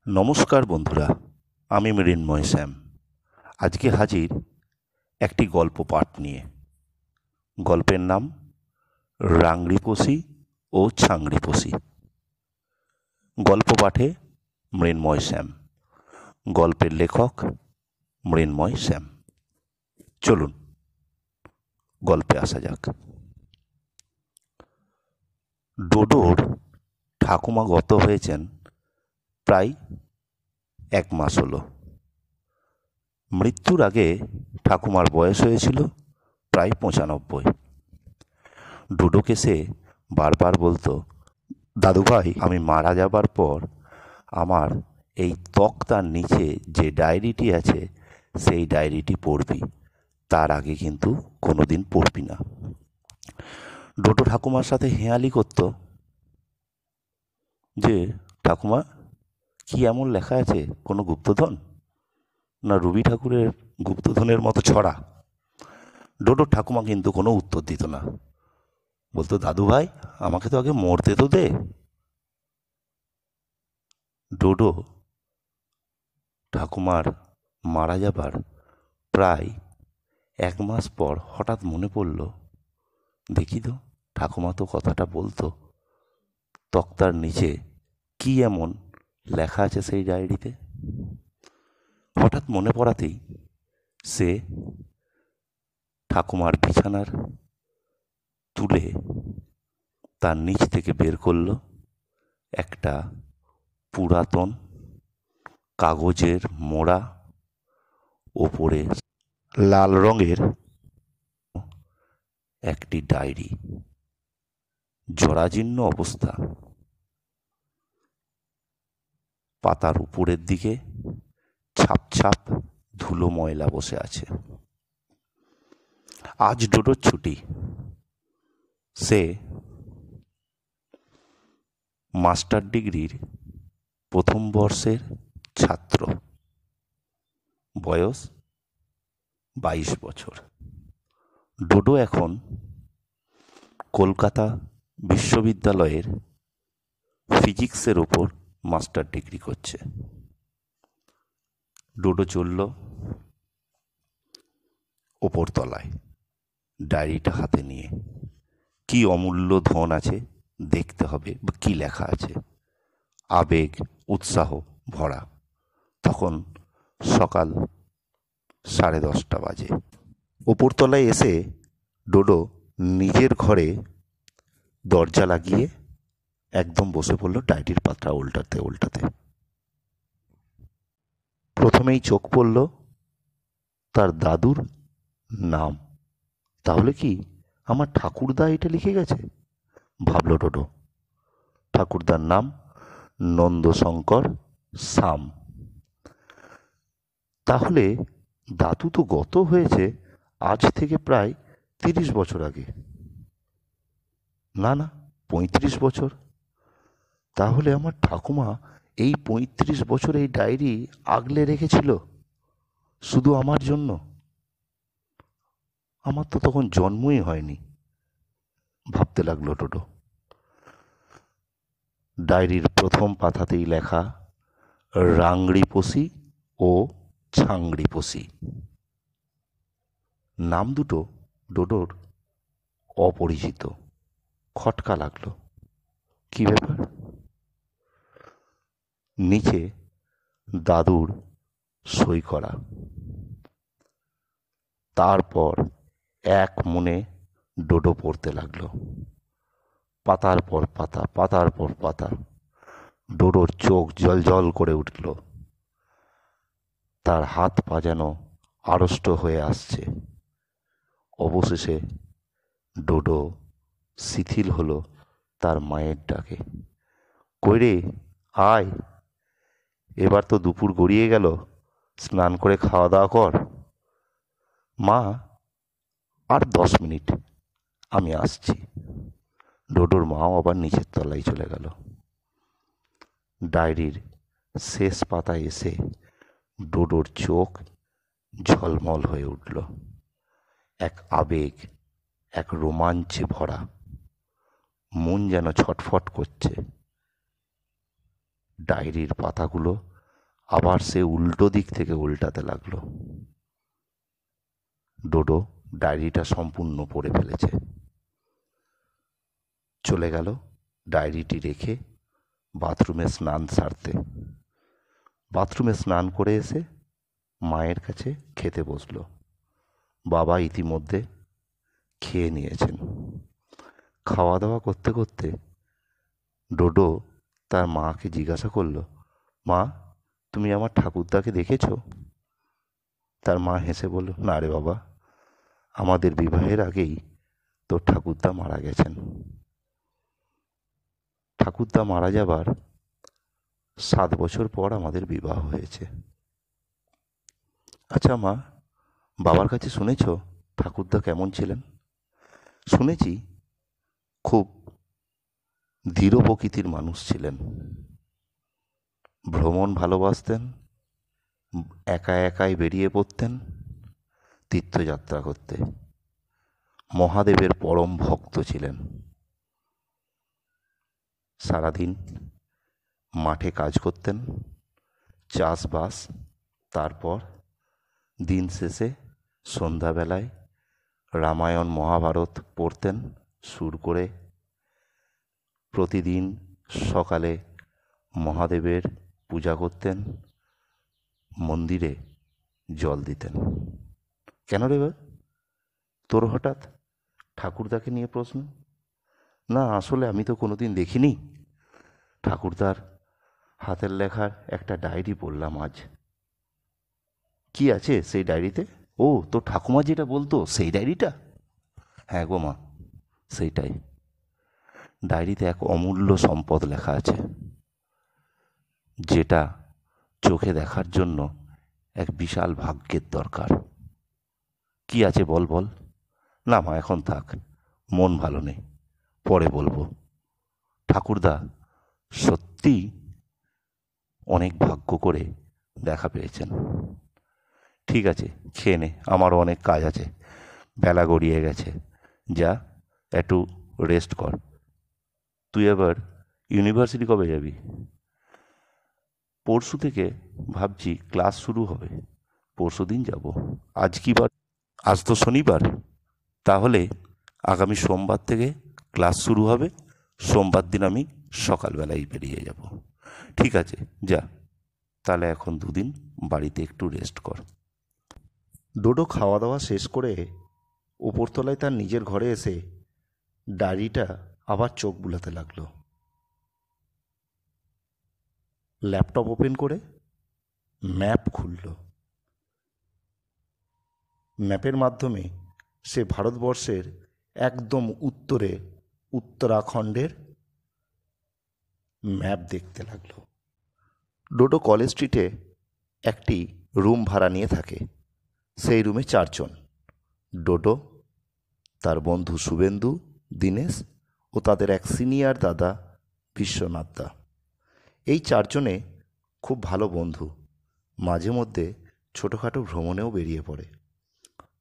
নমস্কার বন্ধুরা, আমি মৃন্ময় শ্যাম। আজকে হাজির একটি গল্প পাঠ নিয়ে। গল্পের নাম রাংড়িপোষি ও ছাংড়িপোষি। গল্প পাঠে মৃন্ময় শ্যাম। গল্পের লেখক মৃন্ময় শ্যাম। চলুন গল্পে আসা যাক। ডোডোর ঠাকুমা গত হয়েছেন প্রায় 1 মাস হলো। মৃত্যুর আগে ঠাকুমার বয়স হয়েছিল প্রায় 95। ডোডোকে সে বারবার বলতো, দাদু ভাই, আমি মারা যাবার পর আমার এই তক্তার নিচে যে ডায়েরিটি আছে সেই ডায়েরিটি পড়বি, তার আগে কিন্তু কোনোদিন পড়বি না। ডোডো ঠাকুমার সাথে হেঁয়ালি করত যে, ঠাকুমা, কি এমন লেখা আছে? কোনো গুপ্তধন, না রবি ঠাকুরের গুপ্তধনের মতো ছড়া? ডোডোর ঠাকুমা কিন্তু কোনো উত্তর দিত না। বলতো, দাদু ভাই, আমাকে তো আগে মরতে তো দে। ডোডো ঠাকুমার মারা যাবার প্রায় 1 মাস পর হঠাৎ মনে পড়ল, দেখি তো ঠাকুমা তো কথাটা বলতো, তক্তার নিচে কি এমন লেখা আছে সেই ডায়েরিতে। হঠাৎ মনে পড়াতেই সে ঠাকুমার বিছানার তুলে তার নিচ থেকে বের করল একটা পুরাতন কাগজের মোড়া, ওপরে লাল রঙের একটি ডায়েরি, জরাজীর্ণ অবস্থা। পাতার উপরের দিকে ছাপ ছাপ ধুলো ময়লা বসে আছে। আজ ডোডোর ছুটি। সে মাস্টার ডিগ্রির 1ম বর্ষের ছাত্র। বয়স 22 বছর। ডোডো এখন কলকাতা বিশ্ববিদ্যালয়ের ফিজিক্সের ওপর মাস্টার ডিগ্রি করছে। ডোডো চলল ওপরতলায় ডায়েরিটা হাতে নিয়ে। কি অমূল্য ধন আছে দেখতে হবে, বা কি লেখা আছে। আবেগ উৎসাহ ভরা। তখন সকাল 10:30 বাজে। ওপরতলায় এসে ডোডো নিজের ঘরে দরজা লাগিয়ে একদম বসে পড়ল ডায়েরির পাতা উল্টাতে উল্টাতে। প্রথমেই চোখ পড়ল তার দাদুর নাম। তাহলে কি আমার ঠাকুরদা এটা লিখে গেছে, ভাবল ডোডো। ঠাকুরদার নাম নন্দশঙ্কর সাম। তাহলে দাদু তো গত হয়েছে আজ থেকে প্রায় 30 বছর আগে। না না, 35 বছর। তাহলে আমার ঠাকুমা এই 35 বছর এই ডায়েরি আগলে রেখেছিল শুধু আমার জন্য। আমার তো তখন জন্মই হয়নি, ভাবতে লাগলো ডোডো। ডায়েরির প্রথম পাতাতেই লেখা রাংড়িপোষি ও ছাংড়িপোষি। নাম দুটো ডোডোর অপরিচিত। খটকা লাগলো। কি ব্যাপার? নিচে দাদুর সই করা। তারপর এক মনে ডোডো পড়তে লাগলো, পাতার পর পাতা, পাতার পর পাতা। ডোডোর চোখ জ্বলজ্বল করে উঠল। তার হাত পা যেন আড়ষ্ট হয়ে আসছে। অবশেষে ডোডো শিথিল হলো তার মায়ের ডাকে। কই রে, আয়, এবার তো দুপুর গড়িয়ে গেল, স্নান করে খাওয়া দাওয়া কর। মা, আর 10 মিনিট, আমি আসছি। ডোডোর মাও আবার নিচের তলায় চলে গেল। ডায়েরির শেষ পাতায় এসে ডোডোর চোখ ঝলমল হয়ে উঠল। এক আবেগ, এক রোমাঞ্চে ভরা। মন যেন ছটফট করছে। ডায়েরির পাতাগুলো আবার সে উল্টো দিক থেকে উল্টাতে লাগলো। ডোডো ডায়েরিটা সম্পূর্ণ পড়ে ফেলেছে। চলে গেল ডায়েরিটি রেখে বাথরুমে স্নান সারতে। বাথরুমে স্নান করে এসে মায়ের কাছে খেতে বসলো। বাবা ইতিমধ্যে খেয়ে নিয়েছেন। খাওয়া দাওয়া করতে করতে ডোডো তার মাকে জিজ্ঞাসা করলো, মা, তুমি আমার ঠাকুরদাকে দেখেছো? তার মা হেসে বলল, না রে বাবা, আমাদের বিবাহের আগেই তোর ঠাকুরদা মারা গেছেন। ঠাকুরদা মারা যাবার 7 বছর পর আমাদের বিবাহ হয়েছে। আচ্ছা মা, বাবার কাছে শুনেছ ঠাকুরদা কেমন ছিলেন? শুনেছি খুব দৃঢ় প্রকৃতির মানুষ ছিলেন, ভ্রমণ ভালোবাসতেন, একা একাই বেরিয়ে পড়তেন তীর্থযাত্রা করতে, মহাদেবের পরম ভক্ত ছিলেন। সারাদিন মাঠে কাজ করতেন, চাষবাস, তারপর দিন শেষে সন্ধ্যাবেলায় রামায়ণ মহাভারত পড়তেন সুর করে। প্রতিদিন সকালে মহাদেবের পূজা করতেন, মন্দিরে জল দিতেন। কেন রে বা, তোর হঠাৎ ঠাকুরদাকে নিয়ে প্রশ্ন? না, আসলে আমি তো কোনোদিন দেখিনি। ঠাকুরদার হাতের লেখার একটা ডায়েরি পড়লাম আজ। কি আছে সেই ডায়েরিতে? ও, তোর ঠাকুমা যেটা বলতো সেই ডায়েরিটা? হ্যাঁ গো মা, সেইটাই। ডায়েরিতে এক অমূল্য সম্পদ লেখা আছে, যেটা চোখে দেখার জন্য এক বিশাল ভাগ্যের দরকার। কি আছে বল বল। না মা, এখন থাক, মন ভালো নেই, পরে বলবো। ঠাকুরদা সত্যি অনেক ভাগ্য করে দেখা পেয়েছেন। ঠিক আছে, খেয়ে নে, আমারও অনেক কাজ আছে, বেলা গড়িয়ে গেছে। যা, একটু রেস্ট কর। তুই এবার ইউনিভার্সিটি কবে যাবি? পরশু থেকে ভাবছি ক্লাস শুরু হবে, পরশু দিন যাব। আজ কি বার? আজ তো শনিবার। তাহলে আগামী সোমবার থেকে ক্লাস শুরু হবে। সোমবার দিন আমি সকালবেলাই বেরিয়ে যাব। ঠিক আছে, যা তাহলে এখন 2 দিন বাড়িতে একটু রেস্ট কর। ডোডো খাওয়া দাওয়া শেষ করে ওপরতলায় তার নিজের ঘরে এসে ডায়েরিটা আবার চোখ বুলাতে লাগলো। ল্যাপটপ ওপেন করে ম্যাপ খুলল। ম্যাপের মাধ্যমে সে ভারতবর্ষের একদম উত্তরে উত্তরাখণ্ডের ম্যাপ দেখতে লাগলো। ডোডো কলেজ স্ট্রিটে একটি রুম ভাড়া নিয়ে থাকে। সেই রুমে 4 জন, ডোডো, তার বন্ধু শুভেন্দু, দীনেশ ও তাদের এক সিনিয়র দাদা বিশ্বনাথ দা। এই 4 জনে খুব ভালো বন্ধু, মাঝে মধ্যে ছোটোখাটো ভ্রমণেও বেরিয়ে পড়ে।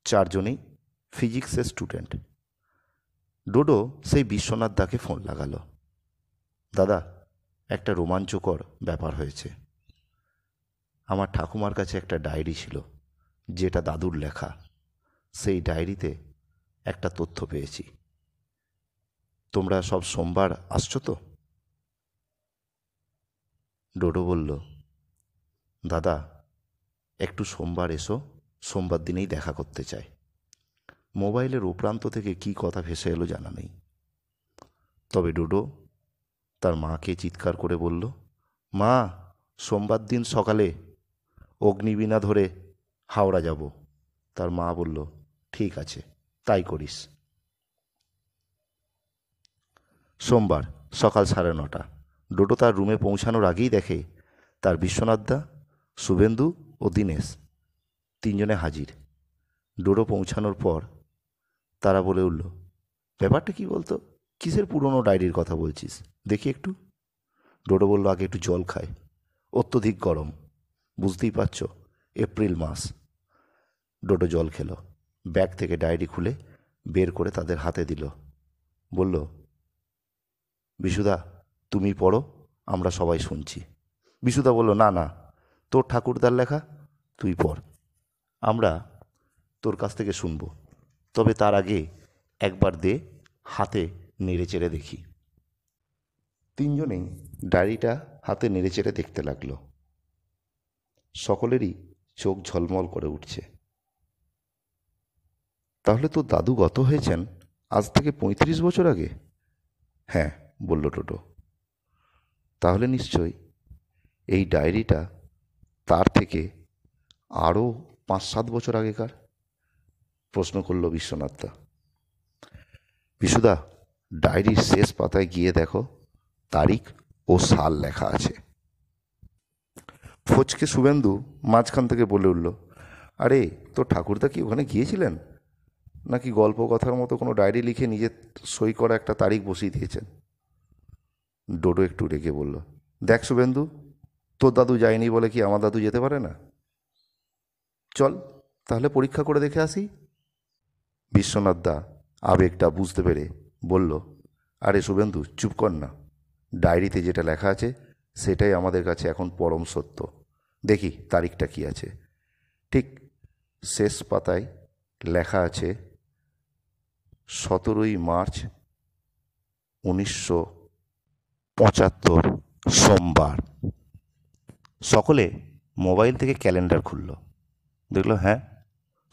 4 জনেই ফিজিক্সের স্টুডেন্ট। ডোডো সেই বিশ্বনাথ দাকে ফোন লাগালো। দাদা, একটা রোমাঞ্চকর ব্যাপার হয়েছে। আমার ঠাকুমার কাছে একটা ডায়েরি ছিল, যেটা দাদুর লেখা। সেই ডায়েরিতে একটা তথ্য পেয়েছি। তোমরা সব সোমবার আসছো তো? ডোডো বলল, দাদা, একটু সোমবার এসো, সোমবার দিনেই দেখা করতে চাই। মোবাইলের ও প্রান্ত থেকে কী কথা ভেসে এলো জানা নেই। তবে ডোডো তার মাকে চিৎকার করে বলল, মা, সোমবার দিন সকালে অগ্নিবীণা ধরে হাওড়া যাব। তার মা বলল, ঠিক আছে, তাই করিস। সোমবার সকাল 9:30। ডোডো তার রুমে পৌঁছানোর আগেই দেখে তার বিশ্বনাথদা, শুভেন্দু ও দীনেশ 3 জনে হাজির। ডোডো পৌঁছানোর পর তারা বলে উঠল, ব্যাপারটা কি বলতো? কিসের পুরনো ডায়েরির কথা বলছিস, দেখি একটু। ডোডো বলল, আগে একটু জল খায়, অত্যধিক গরম, বুঝতেই পারছ, এপ্রিল মাস। ডোডো জল খেলো, ব্যাগ থেকে ডায়েরি খুলে বের করে তাদের হাতে দিল। বলল, বিশুদা, তুমি পড়ো, আমরা সবাই শুনছি। বিশুদা বলল, না না, তোর ঠাকুরদার লেখা তুই পড়, আমরা তোর কাছ থেকে শুনব। তবে তার আগে একবার দে, হাতে নেড়ে চেড়ে দেখি। তিনজনেই ডায়েরিটা হাতে নেড়ে চেড়ে দেখতে লাগলো। সকলেরই চোখ ঝলমল করে উঠছে। তাহলে তো দাদু গত হয়েছেন আজ থেকে 35 বছর আগে? হ্যাঁ, বলল টোটো। তাহলে নিশ্চয়ই এই ডায়েরিটা তার থেকে আরও 5-7 বছর আগেকার, প্রশ্ন করল বিশ্বনাথদা। বিশুদা, ডায়েরির শেষ পাতায় গিয়ে দেখো, তারিখ ও সাল লেখা আছে। ফচকে শুভেন্দু মাঝখান থেকে বলে উঠল, আরে তোর ঠাকুরদা কি ওখানে গিয়েছিলেন, নাকি গল্প কথার মতো কোনো ডায়েরি লিখে নিজের সই করা একটা তারিখ বসিয়ে দিয়েছেন? ডোডো একটু রেগে বলল, দেখ শুভেন্দু, তোর দাদু যায়নি বলে কি আমার দাদু যেতে পারে না? চল তাহলে পরীক্ষা করে দেখে আসি। বিশ্বনাথদা আবেগটা বুঝতে পেরে বলল, আরে শুভেন্দু চুপ কর না, ডায়েরিতে যেটা লেখা আছে সেটাই আমাদের কাছে এখন পরম সত্য। দেখি তারিখটা কি আছে। ঠিক শেষ পাতায় লেখা আছে 17ই মার্চ 1975, সোমবার। সকলে মোবাইল থেকে ক্যালেন্ডার খুলল, দেখল হ্যাঁ,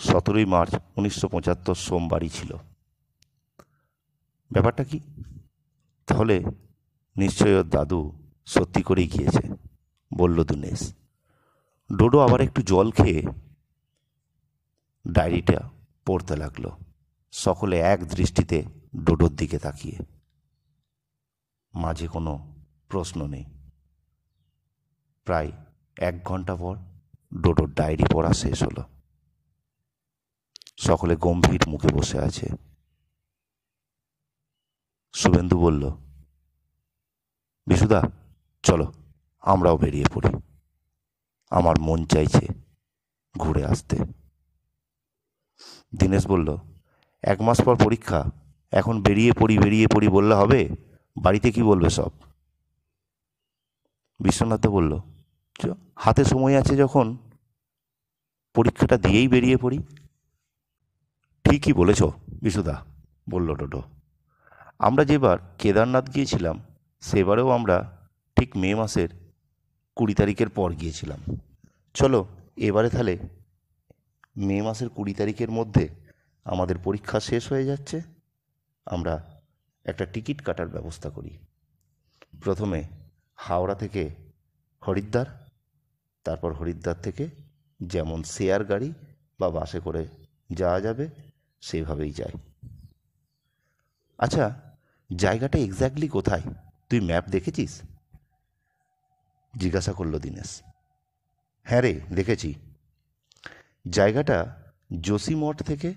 17ই মার্চ 1975 সোমবারই ছিল। ব্যাপারটা কি? তাহলে নিশ্চয়ই ওর দাদু সত্যি করেই গিয়েছে, বলল দীনেশ। ডোডো আবার একটু জল খেয়ে ডায়েরিটা পড়তে লাগলো, সকলে এক দৃষ্টিতে ডোডোর দিকে তাকিয়ে। মাঝে কোনো প্রশ্ন নেই। প্রায় 1 ঘন্টা পর ডোডোর ডায়েরি পড়া শেষ হলো। সকলে গম্ভীর মুখে বসে আছে। শুভেন্দু বলল, বিশুদা চলো আমরাও বেরিয়ে পড়ি, আমার মন চাইছে ঘুরে আসতে। দীনেশ বলল, 1 মাস পর পরীক্ষা, এখন বেরিয়ে পড়ি বললে হবে? বাড়িতে কি বলবে সব? বিশ্বনাথ বলল, হাতে সময় আছে যখন, পরীক্ষাটা দিয়েই বেরিয়ে পড়ি। ঠিকই বলেছ বিশুদা, বলল টোটো। আমরা যেবার কেদারনাথ গিয়েছিলাম সেবারেও আমরা ঠিক মে মাসের 20 তারিখের পর গিয়েছিলাম। চলো এবারে তাহলে মে মাসের 20 তারিখের মধ্যে আমাদের পরীক্ষা শেষ হয়ে যাচ্ছে, আমরা একটা টিকিট কাটার ব্যবস্থা করি। প্রথমে হাওড়া থেকে হরিদ্বার, তারপর হরিদ্বার থেকে যেমন শেয়ার গাড়ি বা বাসে করে যাওয়া যাবে সেভাবেই যাই। আচ্ছা, জায়গাটা এক্স্যাক্টলি কোথায়, তুই ম্যাপ দেখেছিস? জিজ্ঞাসা করল দীনেশ। হ্যাঁ রে, দেখেছি। জায়গাটা যোশীমঠ থেকে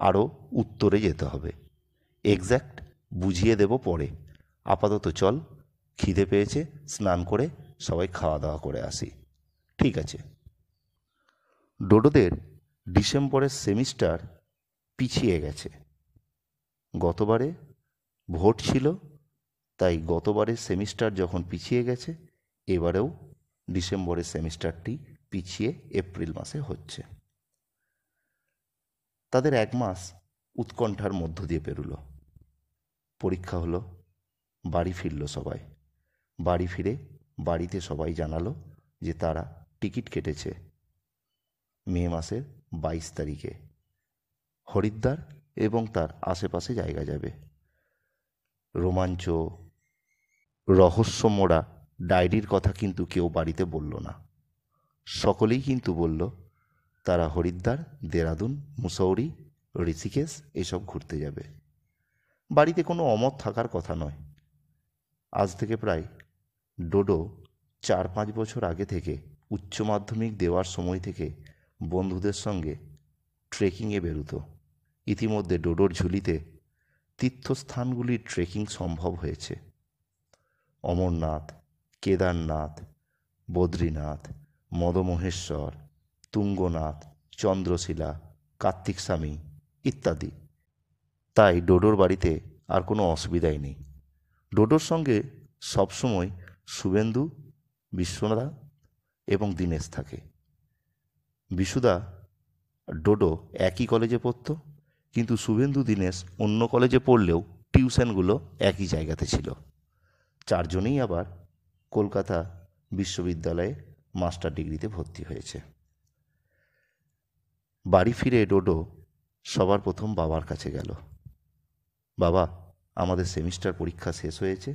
আরও উত্তরে যেতে হবে। এক্স্যাক্ট বুঝিয়ে দেব পরে, আপাতত চল, খিদে পেয়েছে, স্নান করে সবাই খাওয়া দাওয়া করে আসি। ঠিক আছে। ডোডোদের ডিসেম্বরের সেমিস্টার পিছিয়ে গেছে। গতবারে ভোট ছিল, তাই গতবারের সেমিস্টার যখন পিছিয়ে গেছে, এবারেও ডিসেম্বরের সেমিস্টারটি পিছিয়ে এপ্রিল মাসে হচ্ছে। তাদের 1 মাস উৎকণ্ঠার মধ্য দিয়ে পেরোলো। পরীক্ষা হলো, বাড়ি ফিরল সবাই। বাড়ি ফিরে বাড়িতে সবাই জানালো যে তারা টিকিট কেটেছে মে মাসের 22 তারিখে হরিদ্বার এবং তার আশেপাশে জায়গা যাবে। রোমাঞ্চ, রহস্যমোড়া ডায়েরির কথা কিন্তু কেউ বাড়িতে বলল না। সকলেই কিন্তু বলল তারা হরিদ্বার, দেরাদুন, মুসৌরি, ঋষিকেশ এসব ঘুরতে যাবে। বাড়িতে কোনো অমত থাকার কথা নয়। আজ থেকে প্রায় ডোডো 4-5 বছর আগে থেকে উচ্চ মাধ্যমিক দেওয়ার সময় থেকে বন্ধুদের সঙ্গে ট্রেকিংয়ে বেরোতো। ইতিমধ্যে ডোডোর ঝুলিতে তীর্থস্থানগুলির ট্রেকিং সম্ভব হয়েছে। অমরনাথ, কেদারনাথ, বদ্রীনাথ, মদমহেশ্বর, তুঙ্গনাথ, চন্দ্রশিলা, কার্তিক স্বামী ইত্যাদি। তাই ডোডোর বাড়িতে আর কোনো অসুবিধাই নেই। ডোডোর সঙ্গে সবসময় শুভেন্দু, বিশ্বনাথ এবং দীনেশ থাকে। বিশুদা ডোডো একই কলেজে পড়তো, কিন্তু শুভেন্দু দীনেশ অন্য কলেজে পড়লেও টিউশনগুলো একই জায়গাতে ছিল। চারজনেই আবার কলকাতা বিশ্ববিদ্যালয়ে মাস্টার ডিগ্রিতে ভর্তি হয়েছে। বাড়ি ফিরে ডোডো সবার প্রথম বাবার কাছে গেল। বাবা, আমাদের সেমিস্টার পরীক্ষা শেষ হয়েছে,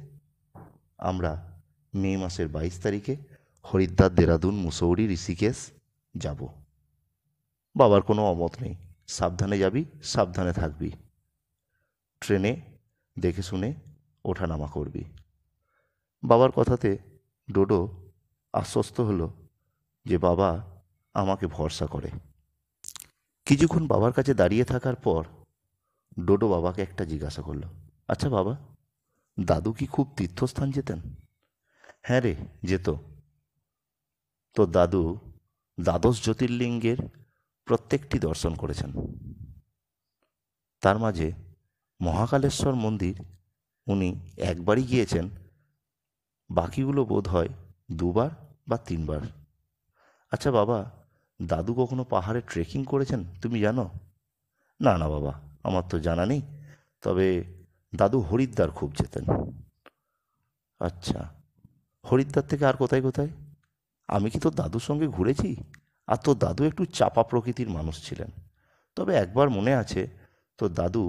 আমরা মে মাসের 22 তারিখে হরিদ্বার, দেরাদুন, মুসৌরি, ঋষিকেশ যাব। বাবার কোনো অমত নেই, সাবধানে যাবি, সাবধানে থাকবি, ট্রেনে দেখে শুনে ওঠানামা করবি। বাবার কথাতে ডোডো আশ্বস্ত হলো যে বাবা আমাকে ভরসা করে। কিছুক্ষণ বাবার কাছে দাঁড়িয়ে থাকার পর ডোডো বাবাকে একটা জিজ্ঞাসা করলো, আচ্ছা বাবা, দাদু কি খুব তীর্থস্থান যেতেন? হ্যাঁ রে, যেত। তো দাদু দ্বাদশ জ্যোতির্লিঙ্গের প্রত্যেকটি দর্শন করেছেন। তার মাঝে মহাকালেশ্বর মন্দির উনি একবারই গিয়েছেন, বাকিগুলো বোধ হয় 2বার বা 3বার। আচ্ছা বাবা, দাদু কখনো পাহাড়ে ট্রেকিং করেছেন তুমি জানো? না না বাবা, আমার তো জানা নেই, তবে দাদু হরিদ্বার খুব যেতেন। আচ্ছা, হরিদ্বার থেকে আর কোথায় কোথায়? আমি কি তোর দাদুর সঙ্গে ঘুরেছি? আর তোর দাদু একটু চাপা প্রকৃতির মানুষ ছিলেন। তবে একবার মনে আছে, তোর দাদু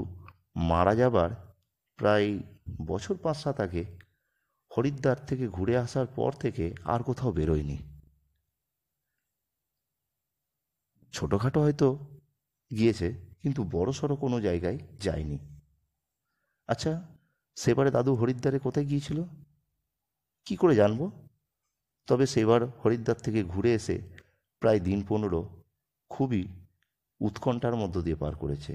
মারা যাবার প্রায় বছর 5-7 আগে হরিদ্বার থেকে ঘুরে আসার পর থেকে আর কোথাও বেরোয়নি। ছোটোখাটো হয়তো গিয়েছে, কিন্তু বড়সড় কোনো জায়গায় যায়নি। আচ্ছা, সেবারে দাদু হরিদ্বারে কোথায় গিয়েছিল? কি করে জানবো? তবে সেবার হরিদ্বার থেকে ঘুরে এসে প্রায় দিন 15 খুবই উৎকণ্ঠার মধ্য দিয়ে পার করেছে।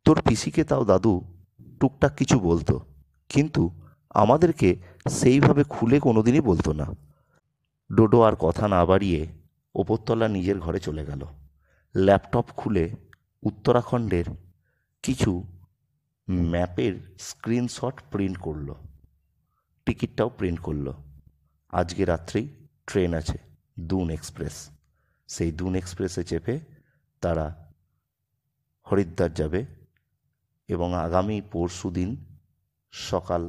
তোর পিসিকে তাও দাদু টুকটাক কিছু বলতো, কিন্তু আমাদেরকে সেইভাবে খুলে কোনোদিনই বলতো না। ডোডো আর কথা না বাড়িয়ে ওপরতলা নিজের ঘরে চলে গেল। ল্যাপটপ খুলে উত্তরাখণ্ডের কিছু ম্যাপের স্ক্রিনশট প্রিন্ট করলো, টিকিটটাও প্রিন্ট করলো। আজকে রাত্রেই ট্রেন আছে, দুন এক্সপ্রেস। সেই দুন এক্সপ্রেসে চেপে তারা হরিদ্বার যাবে এবং আগামী পরশু দিন সকাল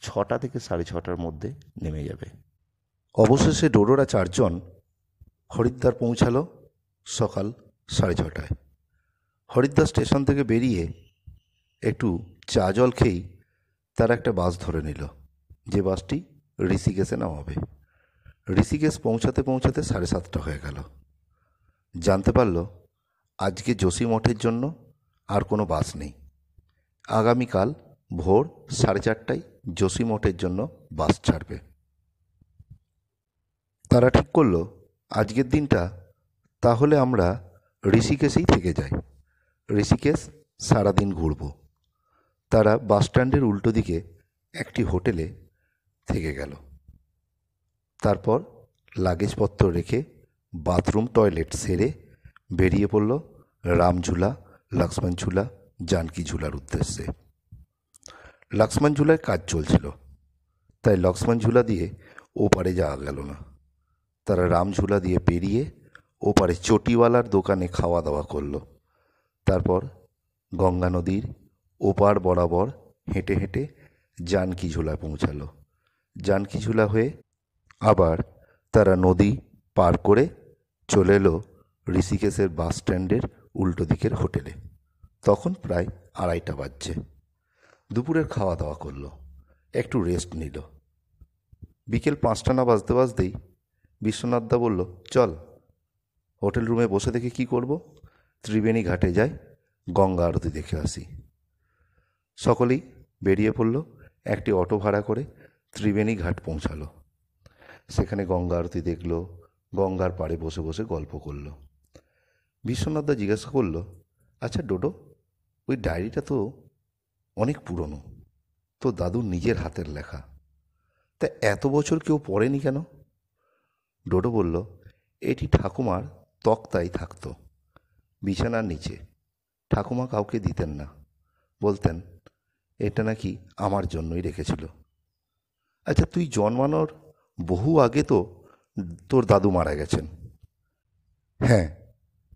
6টা থেকে 6:30টার মধ্যে নেমে যাবে। অবশেষে ডোডোরা 4জন হরিদ্বার পৌঁছালো সকাল 6:30টায়। হরিদ্বার স্টেশন থেকে বেরিয়ে একটু চা জল খেয়েই তারা একটা বাস ধরে নিল, যে বাসটি ঋষিকেশে নামাবে। ঋষিকেশ পৌঁছাতে পৌঁছাতে 7:30টা হয়ে গেল। জানতে পারল আজকে যোশী মঠের জন্য আর কোনো বাস নেই। আগামীকাল ভোর 4:30টায় যোশী মঠের জন্য বাস ছাড়বে। তারা ঠিক করল আজকের দিনটা তাহলে আমরা ঋষিকেশেই থেকে যাই, ঋষিকেশ সারাদিন ঘুরব। তারা বাস স্ট্যান্ডের উল্টো দিকে একটি হোটেলে থেকে গেল। তারপর লাগেজপত্র রেখে বাথরুম টয়লেট সেরে বেরিয়ে পড়ল রামঝুলা, লক্ষ্মণ ঝুলা, জানকী ঝুলার উদ্দেশ্যে। লক্ষ্মণ ঝুলায় কাজ চলছিল, তাই লক্ষ্মণ ঝুলা দিয়ে ওপারে যাওয়া গেল না। তারা রামঝুলা দিয়ে পেরিয়ে ওপারে চটিওয়ালার দোকানে খাওয়া দাওয়া করল। তারপর গঙ্গা নদীর ওপার বরাবর হেঁটে হেঁটে জানকী ঝুলা পৌঁছালো। জানকী ঝুলা হয়ে আবার তারা নদী পার করে চলে এলো ঋষিকেশের বাস স্ট্যান্ডের উল্টো দিকের হোটেলে। তখন প্রায় 2:30 বাজছে। দুপুরের খাওয়া দাওয়া করলো, একটু রেস্ট নিল। বিকেল 5টা না বাজতে বাজতেই বিশ্বনাথদা বলল, চল হোটেল রুমে বসে দেখে কি করব, ত্রিবেণী ঘাটে যাই, গঙ্গা আরতি দেখে আসি। সকলেই বেরিয়ে পড়ল। একটি অটো ভাড়া করে ত্রিবেণী ঘাট পৌঁছালো। সেখানে গঙ্গা আরতি দেখল, গঙ্গার পাড়ে বসে বসে গল্প করল। বিশ্বনাথদা জিজ্ঞাসা করল, আচ্ছা ডোডো, ওই ডায়েরিটা তো অনেক পুরনো, তো দাদুর নিজের হাতের লেখা, তা এত বছর কেউ পড়েনি কেন? ডোডো বলল, এটি ঠাকুমার তক্তায় থাকতো, বিছানার নিচে। ঠাকুমা কাউকে দিতেন না, বলতেন এটা নাকি আমার জন্যই রেখেছিল। আচ্ছা, তুই জন্মানোর বহু আগে তো তোর দাদু মারা গেছেন। হ্যাঁ,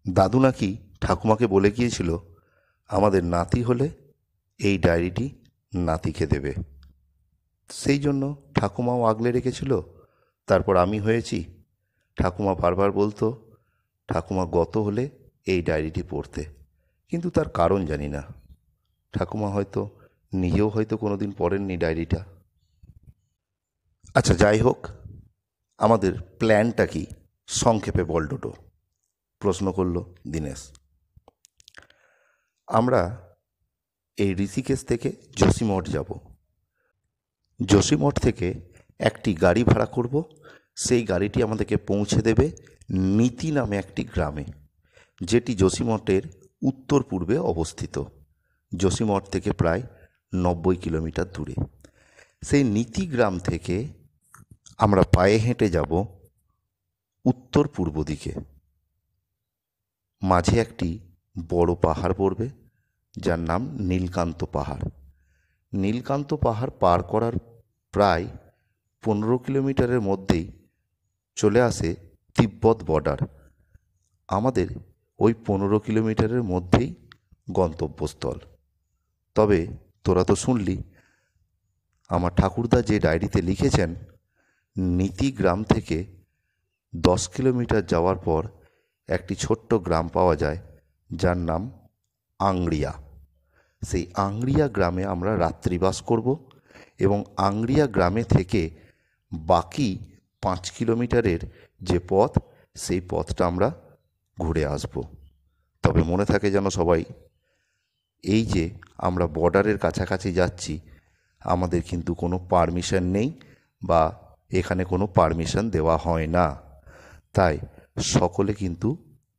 দাদু নাকি ঠাকুমাকে বলে গিয়েছিল আমাদের নাতি হলে এই ডায়েরিটি নাতিকে দেবে। সেই জন্য ঠাকুমাও আগলে রেখেছিল। তারপর আমি হয়েছি। ঠাকুমা বারবার বলতো ঠাকুমা গত হলে এই ডায়েরিটি পড়তে, কিন্তু তার কারণ জানি না। ঠাকুমা হয়তো নিজেও হয়তো কোনোদিন পড়েননি ডায়েরিটা। আচ্ছা, যাই হোক, আমাদের প্ল্যানটা কি সংক্ষেপে বল ডোডো, প্রশ্ন করল দীনেশ। আমরা এই ঋষিকেশ থেকে যোশীমঠ যাব। যোশীমঠ থেকে একটি গাড়ি ভাড়া করব। সেই গাড়িটি আমাদেরকে পৌঁছে দেবে নীতি নামে একটি গ্রামে, যেটি যোশীমঠের উত্তর পূর্বে অবস্থিত। যোশীমঠ থেকে প্রায় 90 কিলোমিটার দূরে। সেই নীতি গ্রাম থেকে আমরা পায়ে হেঁটে যাব উত্তর পূর্ব দিকে। মাঝে একটি বড় পাহাড় পড়বে, যার নাম নীলকান্ত পাহাড়। নীলকান্ত পাহাড় পার করার প্রায় 15 কিলোমিটারের মধ্যেই চলে আসে তিব্বত বর্ডার। আমাদের ওই 15 কিলোমিটারের মধ্যেই গন্তব্যস্থল। তবে তোরা তো শুনলি, আমার ঠাকুরদা যে ডায়েরিতে লিখেছেন, নীতি গ্রাম থেকে 10 কিলোমিটার যাওয়ার পর একটি ছোট্ট গ্রাম পাওয়া যায়, যার নাম আংড়িয়া। সেই আংড়িয়া গ্রামে আমরা রাত্রিবাস করব এবং আংড়িয়া গ্রামে থেকে বাকি 5 কিলোমিটারের যে পথ, সেই পথটা আমরা ঘুরে আসব। তবে মনে থাকে যেন সবাই, এই যে আমরা বর্ডারের কাছাকাছি যাচ্ছি, আমাদের কিন্তু কোনো পারমিশন নেই বা এখানে কোনো পারমিশন দেওয়া হয় না। তাই সকলে কিন্তু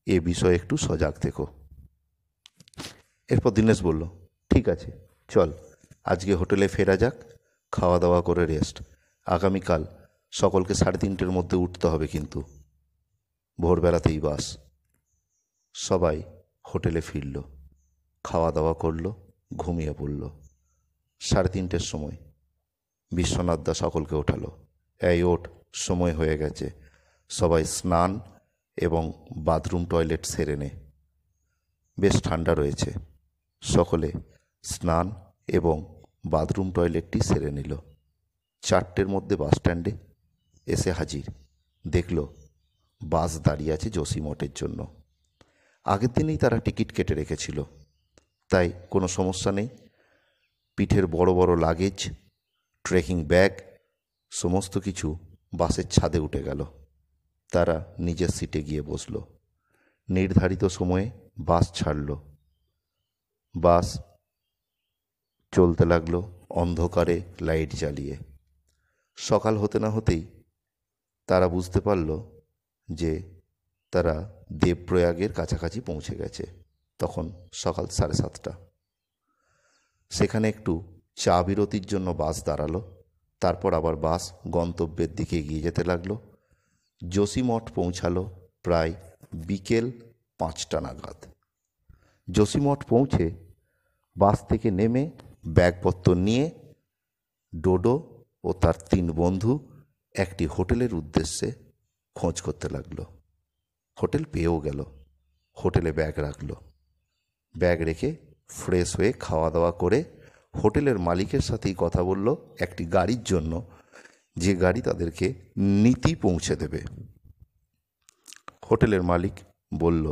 এ বিষয়ে একটু সজাগ থেকো। এরপর দীনেশ বলল, ঠিক আছে, চল আজকে হোটেলে ফেরা যাক, খাওয়া দাওয়া করে রেস্ট। আগামীকাল সকলকে 3:30-র মধ্যে উঠতে হবে, কিন্তু ভোরবেলাতেই বাস। সবাই হোটেলে ফিরল, খাওয়া দাওয়া করলো, ঘুমিয়ে পড়ল। 3:30-র সময় বিশ্বনাথ দা সকলকে ওঠালো। এই ওঠ, সময় হয়ে গেছে, সবাই স্নান এবং বাথরুম টয়লেট সেরে নে। বেশ ঠান্ডা রয়েছে। সকলে স্নান এবং বাথরুম টয়লেটটি সেরে নিল। 4টের মধ্যে বাস স্ট্যান্ডে এসে হাজির। দেখল বাস দাঁড়িয়ে আছে যোশীমঠের জন্য। আগের দিনেই তারা টিকিট কেটে রেখেছিল, তাই কোনো সমস্যা নেই। পিঠের বড় বড় লাগেজ, ট্রেকিং ব্যাগ সমস্ত কিছু বাসের ছাদে উঠে গেল। তারা নিজের সিটে গিয়ে বসল। নির্ধারিত সময়ে বাস ছাড়ল। বাস চলতে লাগলো অন্ধকারে লাইট জ্বালিয়ে। সকাল হতে না হতেই তারা বুঝতে পারল যে তারা দেবপ্রয়াগের কাছাকাছি পৌঁছে গেছে। তখন সকাল 7:30। সেখানে একটু চা বিরতির জন্য বাস দাঁড়ালো। তারপর আবার বাস গন্তব্যের দিকে এগিয়ে যেতে লাগলো। যোশীমঠ পৌঁছালো প্রায় বিকেল 5টা নাগাদ। যোশীমঠ পৌঁছে বাস থেকে নেমে ব্যাগপত্র নিয়ে ডোডো ও তার 3 বন্ধু একটি হোটেলের উদ্দেশ্যে খোঁজ করতে লাগলো। হোটেল পেয়েও গেল। হোটেলে ব্যাগ রাখলো। ব্যাগ রেখে ফ্রেশ হয়ে খাওয়া দাওয়া করে হোটেলের মালিকের সাথেই কথা বলল একটি গাড়ির জন্য, যে গাড়ি তাদেরকে নীতি পৌঁছে দেবে। হোটেলের মালিক বলল,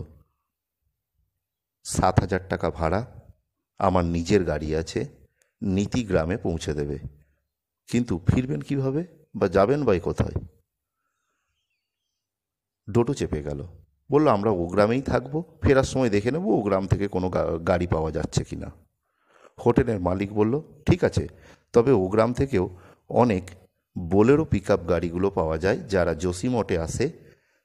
7,000 টাকা ভাড়া, আমার নিজের গাড়ি আছে, নীতি গ্রামে পৌঁছে দেবে। কিন্তু ফিরবেন কিভাবে বা যাবেন বা কোথায়? ডোডো চেপে গেল। বলল, আমরা ও গ্রামেই থাকবো, ফেরার সময় দেখে নেব ও গ্রাম থেকে কোনো গাড়ি পাওয়া যাচ্ছে কি না। হোটেলের মালিক বলল, ঠিক আছে, তবে ও গ্রাম থেকেও অনেক বোলেরো পিক আপ গাড়িগুলো পাওয়া যায়, যারা যোশীমঠে আসে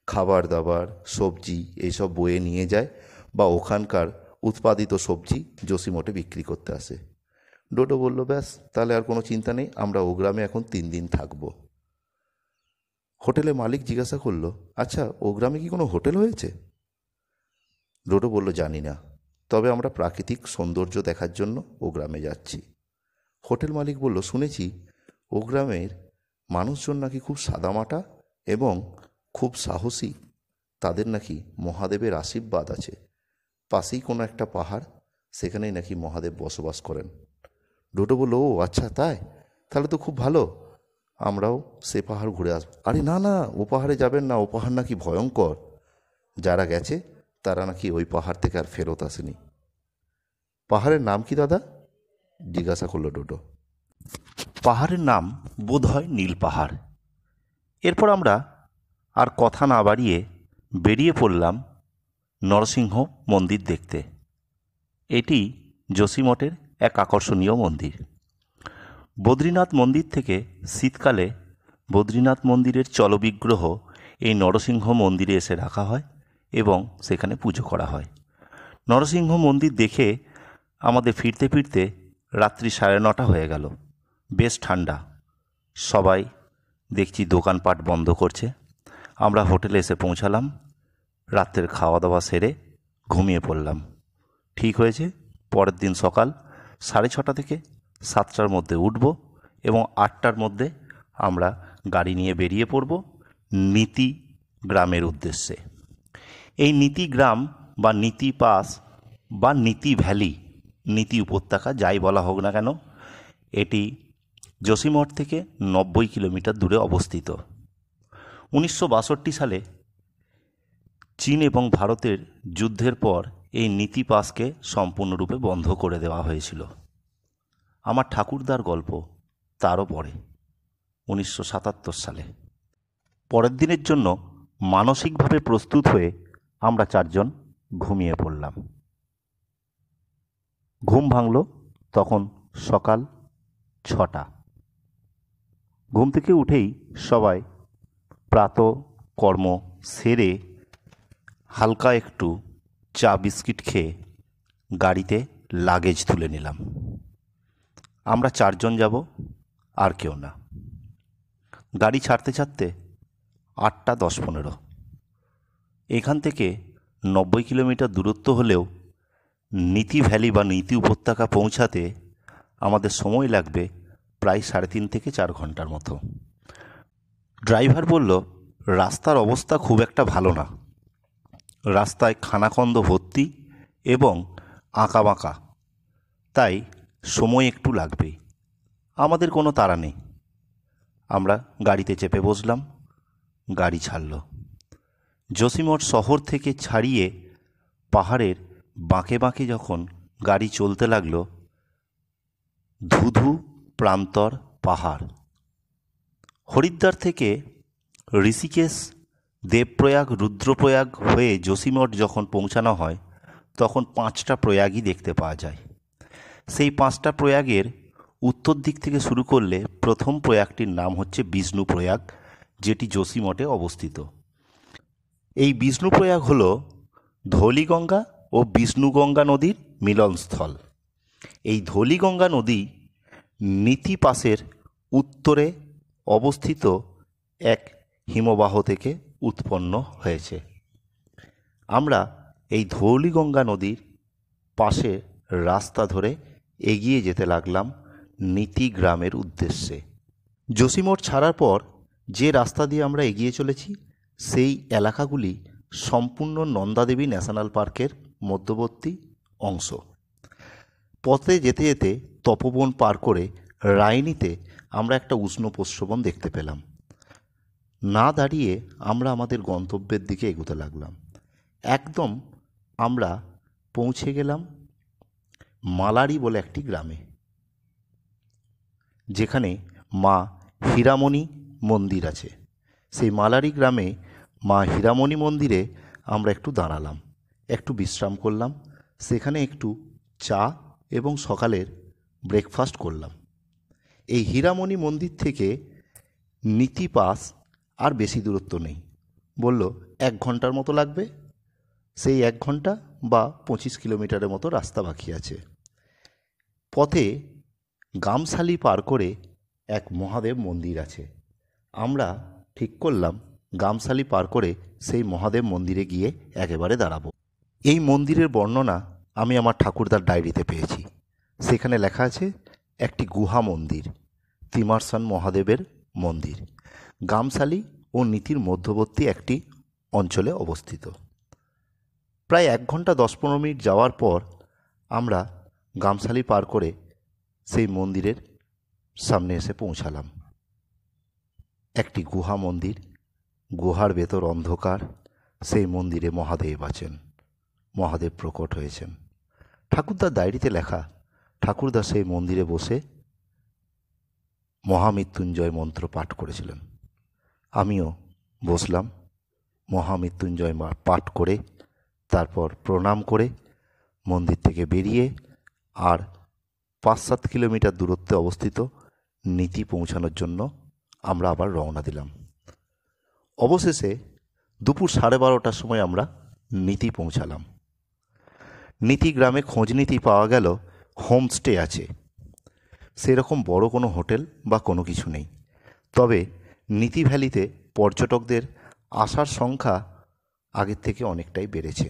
খাবার দাবার সবজি এইসব বয়ে নিয়ে যায় বা ওখানকার উৎপাদিত সবজি যোশীমঠে বিক্রি করতে আসে। ডোডো বলল, ব্যাস, তাহলে আর কোনো চিন্তা নেই, আমরা ও গ্রামে এখন 3 দিন থাকবো। হোটেলের মালিক জিজ্ঞাসা করল, আচ্ছা, ও গ্রামে কি কোনো হোটেল হয়েছে? ডোডো বলল, জানি না, তবে আমরা প্রাকৃতিক সৌন্দর্য দেখার জন্য ও গ্রামে যাচ্ছি। হোটেল মালিক বলল, শুনেছি ও গ্রামের মানুষজন নাকি খুব সাদামাটা এবং খুব সাহসী, তাদের নাকি মহাদেবের আশীর্বাদ আছে। পাশেই কোনো একটা পাহাড়, সেখানেই নাকি মহাদেব বসবাস করেন। ডোডো বলল, ও আচ্ছা তাই, তাহলে তো খুব ভালো, আমরাও সে পাহাড় ঘুরে আসবো। আরে না না, ও পাহাড়ে যাবেন না, ও পাহাড় নাকি ভয়ঙ্কর, যারা গেছে তারা নাকি ওই পাহাড় থেকে আর ফেরত আসেনি। পাহাড়ের নাম কি দাদা? জিজ্ঞাসা করলো ডোডো। পাহাড়ের নাম বোধহয় নীল পাহাড়। এরপর আমরা আর কথা না বাড়িয়ে বেরিয়ে পড়লাম নরসিংহ মন্দির দেখতে। এটি যোশীমঠের এক আকর্ষণীয় মন্দির। বদ্রীনাথ মন্দির থেকে শীতকালে বদ্রীনাথ মন্দিরের চলবিগ্রহ এই নরসিংহ মন্দিরে এসে রাখা হয় এবং সেখানে পুজো করা হয়। নরসিংহ মন্দির দেখে আমাদের ফিরতে ফিরতে রাত্রি 9:30 হয়ে গেল। বেশ ঠান্ডা, সবাই দেখছি দোকানপাট বন্ধ করছে। আমরা হোটেলে এসে পৌঁছালাম, রাত্রের খাওয়া দাওয়া সেরে ঘুমিয়ে পড়লাম। ঠিক হয়েছে, পরের দিন সকাল 6:30 থেকে 7টার মধ্যে উঠব এবং 8টার মধ্যে আমরা গাড়ি নিয়ে বেরিয়ে পড়ব নীতি গ্রামের উদ্দেশ্যে। এই নীতি গ্রাম বা নীতি পাস বা নীতি ভ্যালি, নীতি উপত্যকা যাই বলা হোক না কেন, এটি যোশীমঠ থেকে 90 কিলোমিটার দূরে অবস্থিত। 1962 সালে চীন এবং ভারতের যুদ্ধের পর এই নীতি পাসকে সম্পূর্ণরূপে বন্ধ করে দেওয়া হয়েছিল। আমার ঠাকুরদার গল্প তারও পরে 1977 সালে। পরের দিনের জন্য মানসিকভাবে প্রস্তুত হয়ে আমরা 4জন ঘুমিয়ে পড়লাম। ঘুম ভাঙল তখন সকাল 6টা। ঘুম থেকে উঠেই সবাই প্রাতঃকর্ম সেরে হালকা একটু চা বিস্কিট খেয়ে গাড়িতে লাগেজ তুলে নিলাম। আমরা 4জন যাব, আর কেউ না। গাড়ি ছাড়তে ছাড়তে 8:10-15। এখান থেকে 90 কিলোমিটার দূরত্ব হলেও নীতি ভ্যালি বা নীতি উপত্যকা পৌঁছাতে আমাদের সময় লাগবে প্রায় 3.5 থেকে 4 ঘন্টার মতো। ড্রাইভার বলল, রাস্তার অবস্থা খুব একটা ভালো না, রাস্তায় খানাখন্দ ভর্তি এবং আঁকাবাঁকা, তাই সময় একটু লাগবেই। আমাদের কোনো তাড়া নেই। আমরা গাড়িতে চেপে বসলাম, গাড়ি ছাড়ল। যোশীমঠ শহর থেকে ছাড়িয়ে পাহাড়ের বাঁকে বাঁকে যখন গাড়ি চলতে লাগলো, ধুধু প্রান্তর পাহাড়। হরিদ্বার থেকে ঋষিকেশ, দেবপ্রয়াগ, রুদ্রপ্রয়াগ হয়ে যোশীমঠ যখন পৌঁছানো হয় তখন 5টা প্রয়াগই দেখতে পাওয়া যায়। সেই 5টা প্রয়াগের উত্তর দিক থেকে শুরু করলে প্রথম প্রয়াগটির নাম হচ্ছে বিষ্ণুপ্রয়াগ, যেটি যোশীমঠে অবস্থিত। এই বিষ্ণুপ্রয়াগ হল ধৌলিগঙ্গা ও বিষ্ণুগঙ্গা নদীর মিলনস্থল। এই ধৌলিগঙ্গা নদী নীতি পাসের উত্তরে অবস্থিত এক হিমবাহ থেকে উৎপন্ন হয়েছে। আমরা এই ধৌলিগঙ্গা নদীর পাশে রাস্তা ধরে এগিয়ে যেতে লাগলাম নীতি গ্রামের উদ্দেশ্যে। যোশীমঠ ছাড়ার পর যে রাস্তা দিয়ে আমরা এগিয়ে চলেছি সেই এলাকাগুলি সম্পূর্ণ নন্দাদেবী ন্যাশনাল পার্কের মধ্যবর্তী অংশ। পথে যেতে যেতে তপোবন পার করে রাইনিতে আমরা একটা উষ্ণ প্রস্রবণ দেখতে পেলাম। না দাঁড়িয়ে আমরা আমাদের গন্তব্যের দিকে এগোতে লাগলাম। একদম আমরা পৌঁছে গেলাম মালারি বলে একটি গ্রামে, যেখানে মা হীরামণি মন্দির আছে। সেই মালারি গ্রামে মা হীরামণি মন্দিরে আমরা একটু দাঁড়ালাম, একটু বিশ্রাম করলাম, সেখানে একটু চা এবং সকালের ব্রেকফাস্ট করলাম। এই হীরামণি মন্দির থেকে নীতি পাস আর বেশি দূরত্ব নেই, বলল 1 ঘন্টার মতো লাগবে। সেই 1 ঘন্টা বা 25 কিলোমিটারের মতো রাস্তা বাকি আছে। পথে গামশালি পার করে এক মহাদেব মন্দির আছে। আমরা ঠিক করলাম গামশালি পার করে সেই মহাদেব মন্দিরে গিয়ে একেবারে দাঁড়াবো। এই মন্দিরের বর্ণনা আমি আমার ঠাকুরদার ডায়েরিতে পেয়েছি। সেখানে লেখা আছে একটি গুহা মন্দির, তিমারসান মহাদেবের মন্দির। গামশালি ও নীতির মধ্যবর্তী একটি অঞ্চলে অবস্থিত। প্রায় 1 ঘন্টা 10-15 মিনিট যাওয়ার পর আমরা গামশালি পার করে সেই মন্দিরের সামনে এসে পৌঁছালাম। একটি গুহা মন্দির, গুহার ভেতর অন্ধকার। সেই মন্দিরে মহাদেব আছেন, মহাদেব প্রকট হয়েছেন। ঠাকুরদার ডায়েরিতে লেখা, ঠাকুরদা সেই মন্দিরে বসে মহামৃত্যুঞ্জয় মন্ত্র পাঠ করেছিলেন। আমিও বসলাম, মহামৃত্যুঞ্জয় পাঠ করে তারপর প্রণাম করে মন্দির থেকে বেরিয়ে আর 5-7 কিলোমিটার দূরত্বে অবস্থিত নীতি পৌঁছানোর জন্য আমরা আবার রওনা দিলাম। অবশেষে দুপুর 12:30টার সময় আমরা নীতি পৌঁছালাম। নীতি গ্রামে খোঁজ নিতে পাওয়া গেল হোমস্টে আছে। সেরকম বড় কোনো হোটেল বা কোনো কিছু নেই, তবে নীতি ভ্যালিতে পর্যটকদের আসার সংখ্যা আগের থেকে অনেকটাই বেড়েছে।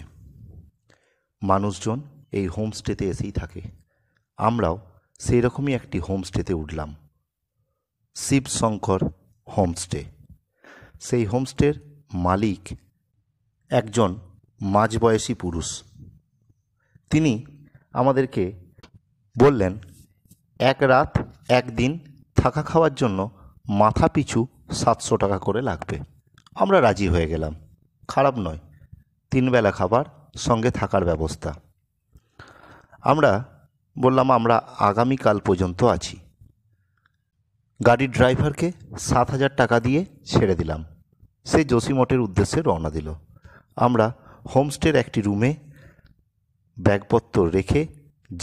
মানুষজন এই হোমস্টেতে এসেই থাকে। আমরাও সেই রকমই একটি হোমস্টেতে উঠলাম, শিবশঙ্কর হোমস্টে। সেই হোমস্টের মালিক একজন মাঝবয়সী পুরুষ। তিনি আমাদেরকে বললেন 1 রাত 1 দিন থাকা খাওয়ার জন্য মাথা পিছু 700 টাকা করে লাগবে। আমরা রাজি হয়ে গেলাম, খারাপ নয়, 3 বেলা খাবার সঙ্গে থাকার ব্যবস্থা। আমরা বললাম আমরা আগামীকাল পর্যন্ত আছি। গাড়ির ড্রাইভারকে 7,000 টাকা দিয়ে ছেড়ে দিলাম। সে যোশীমঠের উদ্দেশ্যে রওনা দিল। আমরা হোমস্টের একটি রুমে ব্যাগপত্র রেখে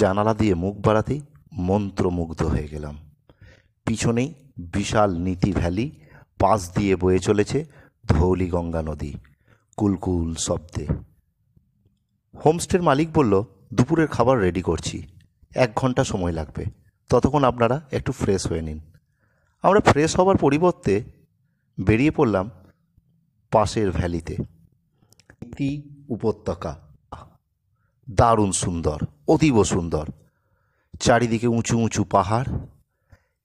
জানালা দিয়ে মুখ বাড়াতেই মন্ত্রমুগ্ধ হয়ে গেলাম। পিছনেই বিশাল নীতি ভ্যালি, পাশ দিয়ে বয়ে চলেছে ধৌলিগঙ্গা নদী কুলকুল শব্দে। হোমস্টের মালিক বলল, দুপুরের খাবার রেডি করছি, 1 ঘন্টা সময় লাগবে, ততক্ষণ আপনারা একটু ফ্রেশ হয়ে নিন। আমরা ফ্রেশ হবার পরিবর্তে বেরিয়ে পড়লাম পাশের ভ্যালিতে। নীতি উপত্যকা দারুণ সুন্দর, অতীব সুন্দর। চারিদিকে উঁচু উঁচু পাহাড়,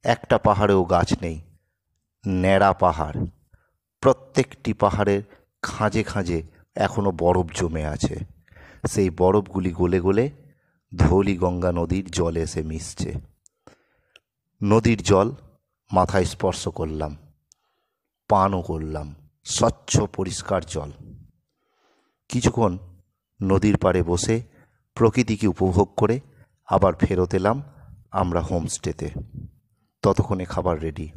একটা পাহাড়েও গাছ নেই, ন্যাড়া পাহাড়। প্রত্যেকটি পাহাড়ের খাঁজে খাঁজে এখনও বরফ জমে আছে। সেই বরফগুলি গলে গলে ধৌলিগঙ্গা নদীর জলে এসে মিশছে। নদীর জল মাথায় স্পর্শ করলাম, পানও করলাম, স্বচ্ছ পরিষ্কার জল। কিছুক্ষণ নদীর পাড়ে বসে প্রকৃতিকে উপভোগ করে আবার ফেরত এলাম আমরা হোমস্টেতে। ততক্ষণে খাবার রেডি।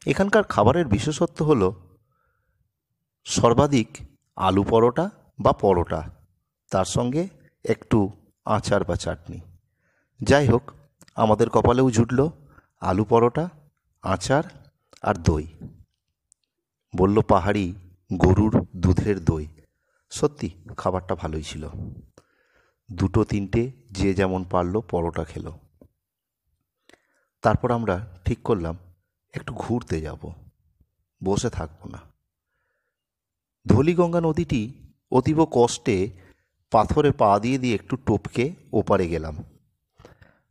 এখানকার খাবারের বিশেষত্ব হলো সর্বাধিক আলু পরোটা বা পরোটা, তার সঙ্গে একটু আচার বা চাটনি। যাই হোক, আমাদের কপালেও জুটল আলু পরোটা, আচার আর দই। বলল পাহাড়ি গরুর দুধের দই। সত্যি খাবারটা ভালোই ছিল। 2-3টে যে যেমন পারল পরোটা খেলো। তারপর আমরা ঠিক করলাম একটু ঘুরতে যাব, বসে থাকবো না। ধৌলিগঙ্গা নদীটি অতীব কষ্টে পাথরে পা দিয়ে দিয়ে একটু টপকে ওপারে গেলাম।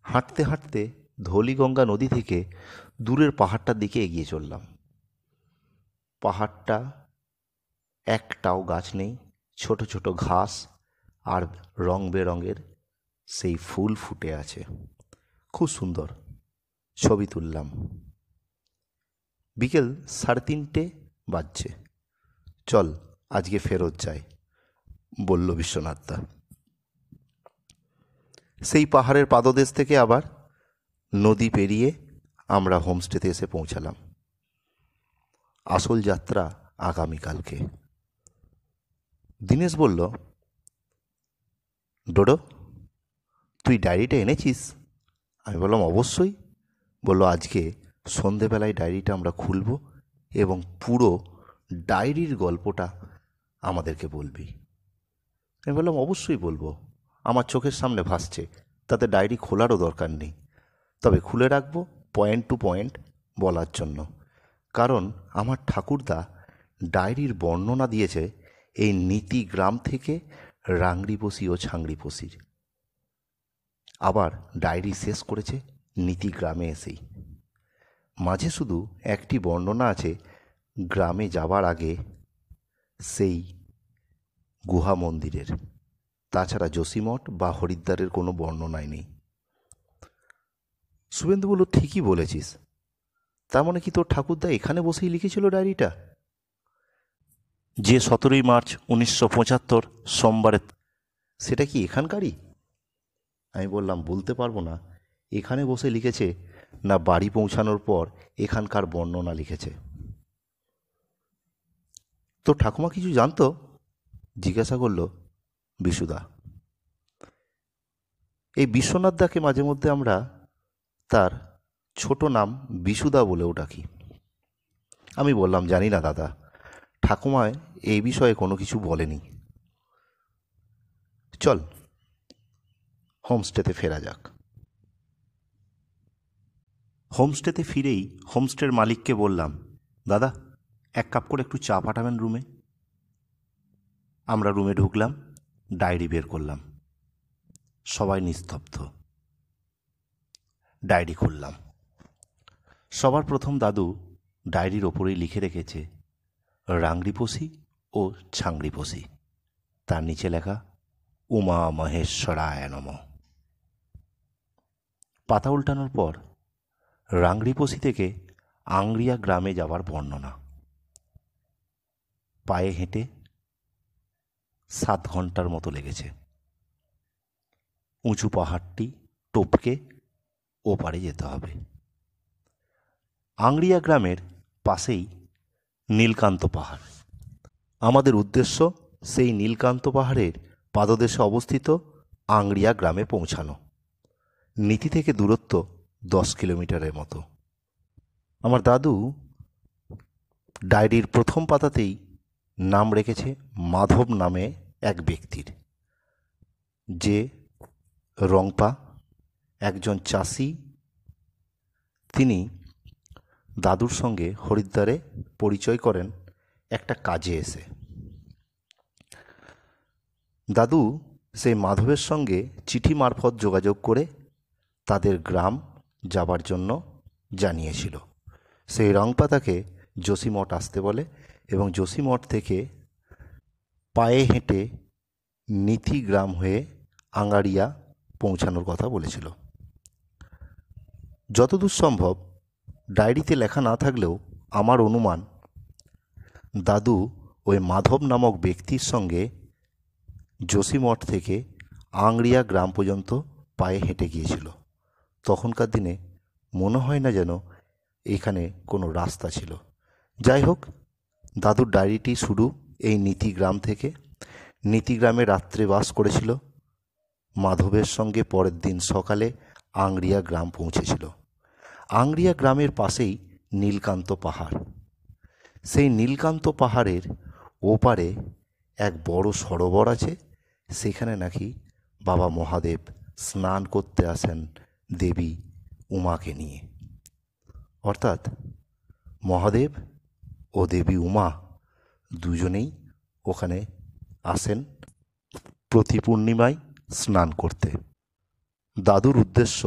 হাঁটতে হাঁটতে ধৌলিগঙ্গা নদী থেকে দূরের পাহাড়টার দিকে এগিয়ে চললাম। পাহাড়টা একটাও গাছ নেই, ছোট ছোট ঘাস আর রং বেরঙের সেই ফুল ফুটে আছে, খুব সুন্দর। ছবি তুললাম। বিকেল 3:30 বাজছে। চল আজকে ফেরত যাই, বলল বিশ্বনাথদা। সেই পাহাড়ের পাদদেশ থেকে আবার নদী পেরিয়ে আমরা হোমস্টেতে এসে পৌঁছালাম। আসল যাত্রা আগামীকালকে। দীনেশ বলল, ডোডো তুই ডায়েরিটা এনেছিস? আমি বললাম অবশ্যই। বলল আজকে সন্ধেবেলায় ডায়েরিটা আমরা খুলব এবং পুরো ডায়েরির গল্পটা আমাদেরকে বলবি। আমি বললাম অবশ্যই বলবো, আমার চোখের সামনে ভাসছে, তাতে ডায়েরি খোলারও দরকার নেই, তবে খুলে রাখবো পয়েন্ট টু পয়েন্ট বলার জন্য। কারণ আমার ঠাকুরদা ডায়েরির বর্ণনা দিয়েছে এই নীতি গ্রাম থেকে রাংড়িপোষি ও ছাংড়িপোষির। আবার ডায়েরি শেষ করেছে নীতি গ্রামে এসেই। মাঝে শুধু একটি বর্ণনা আছে গ্রামে যাবার আগে সেই গুহা মন্দিরের, তাছাড়া যোশীমঠ বা হরিদ্বারের কোনো বর্ণনাই নেই। শুভেন্দু বলল, ঠিকই বলেছিস। তার মানে কি তোর ঠাকুরদা এখানে বসেই লিখেছিল ডায়েরিটা? যে 17ই মার্চ 1975 সোমবারে, সেটা কি এখানকারই? আমি বললাম, বলতে পারবো না এখানে বসে লিখেছে না বাড়ি পৌঁছানোর পর এখানকার বর্ণনা লিখেছে। তো ঠাকুমা কিছু জানতো? জিজ্ঞাসা করল বিশুদা। এই বিশ্বনাথ দাকে মাঝে মধ্যে আমরা তার ছোট নাম বিশুদা বলেও ডাকি। আমি বললাম, জানি না দাদা, ঠাকুমায় এই বিষয়ে কোনো কিছু বলেনি। চল হোমস্টেতে ফেরা যাক। হোমস্টেতে ফিরেই হোমস্টের মালিককে বললাম, দাদা 1 কাপ করে একটু চা পাঠাবেন রুমে। আমরা রুমে ঢুকলাম, ডায়েরি বের করলাম। সবাই নিস্তব্ধ। ডায়েরি খুললাম। সবার প্রথম দাদু ডায়েরির ওপরেই লিখে রেখেছে রাংরিপোষি ও ছাংরিপোষি। তার নিচে লেখা উমা মহেশ্বরায় নমঃ। পাতা উল্টানোর পর রাংরিপোষি থেকে আংরিয়া গ্রামে যাওয়ার বর্ণনা। পায়ে হেঁটে 7 ঘন্টার মতো লেগেছে। উঁচু পাহাড়টি টপকে ওপারে যেতে হবে। আংরিয়া গ্রামের পাশেই নীলকান্ত পাহাড়। আমাদের উদ্দেশ্য সেই নীলকান্ত পাহাড়ের পাদদেশে অবস্থিত আংরিয়া গ্রামে পৌঁছানো। নীতি থেকে দূরত্ব 10 কিলোমিটারের মতো। আমার দাদু ডায়েরির প্রথম পাতাতেই নাম রেখেছে মাধব নামে এক ব্যক্তির, যে রংপা, একজন চাষি। তিনি দাদুর সঙ্গে হরিদ্বারে পরিচয় করেন একটা কাজে এসে। দাদু সেই মাধবের সঙ্গে চিঠি মারফত যোগাযোগ করে তাদের গ্রাম যাবার জন্য জানিয়েছিল। সেই রংপা তাকে যোশীমঠ আসতে বলে এবং যোশীমঠ থেকে পায়ে হেঁটে নীতি গ্রাম হয়ে আঙ্গারিয়া পৌঁছানোর কথা বলেছিল। যতদূর সম্ভব ডায়েরিতে লেখা না থাকলেও আমার অনুমান দাদু ওই মাধব নামক ব্যক্তির সঙ্গে যোশীমঠ থেকে আংরিয়া গ্রাম পর্যন্ত পায়ে হেঁটে গিয়েছিল। তখনকার দিনে মনে হয় না যেন এখানে কোনো রাস্তা ছিল। যাই হোক, দাদুর ডায়েরিটি শুরু এই নীতি গ্রাম থেকে। নীতি গ্রামে রাত্রে বাস করেছিল। মাধবের সঙ্গে পরের দিন সকালে আংরিয়া গ্রাম পৌঁছেছিল। আংরিয়া গ্রামের পাশেই নীলকান্ত পাহাড়। সেই নীলকান্ত পাহাড়ের ওপারে এক বড় সরোবর আছে। সেখানে নাকি বাবা মহাদেব স্নান করতে আসেন দেবী উমাকে নিয়ে। অর্থাৎ মহাদেব ও দেবী উমা দুজনেই ওখানে আসেন প্রতি পূর্ণিমায় স্নান করতে। দাদুর উদ্দেশ্য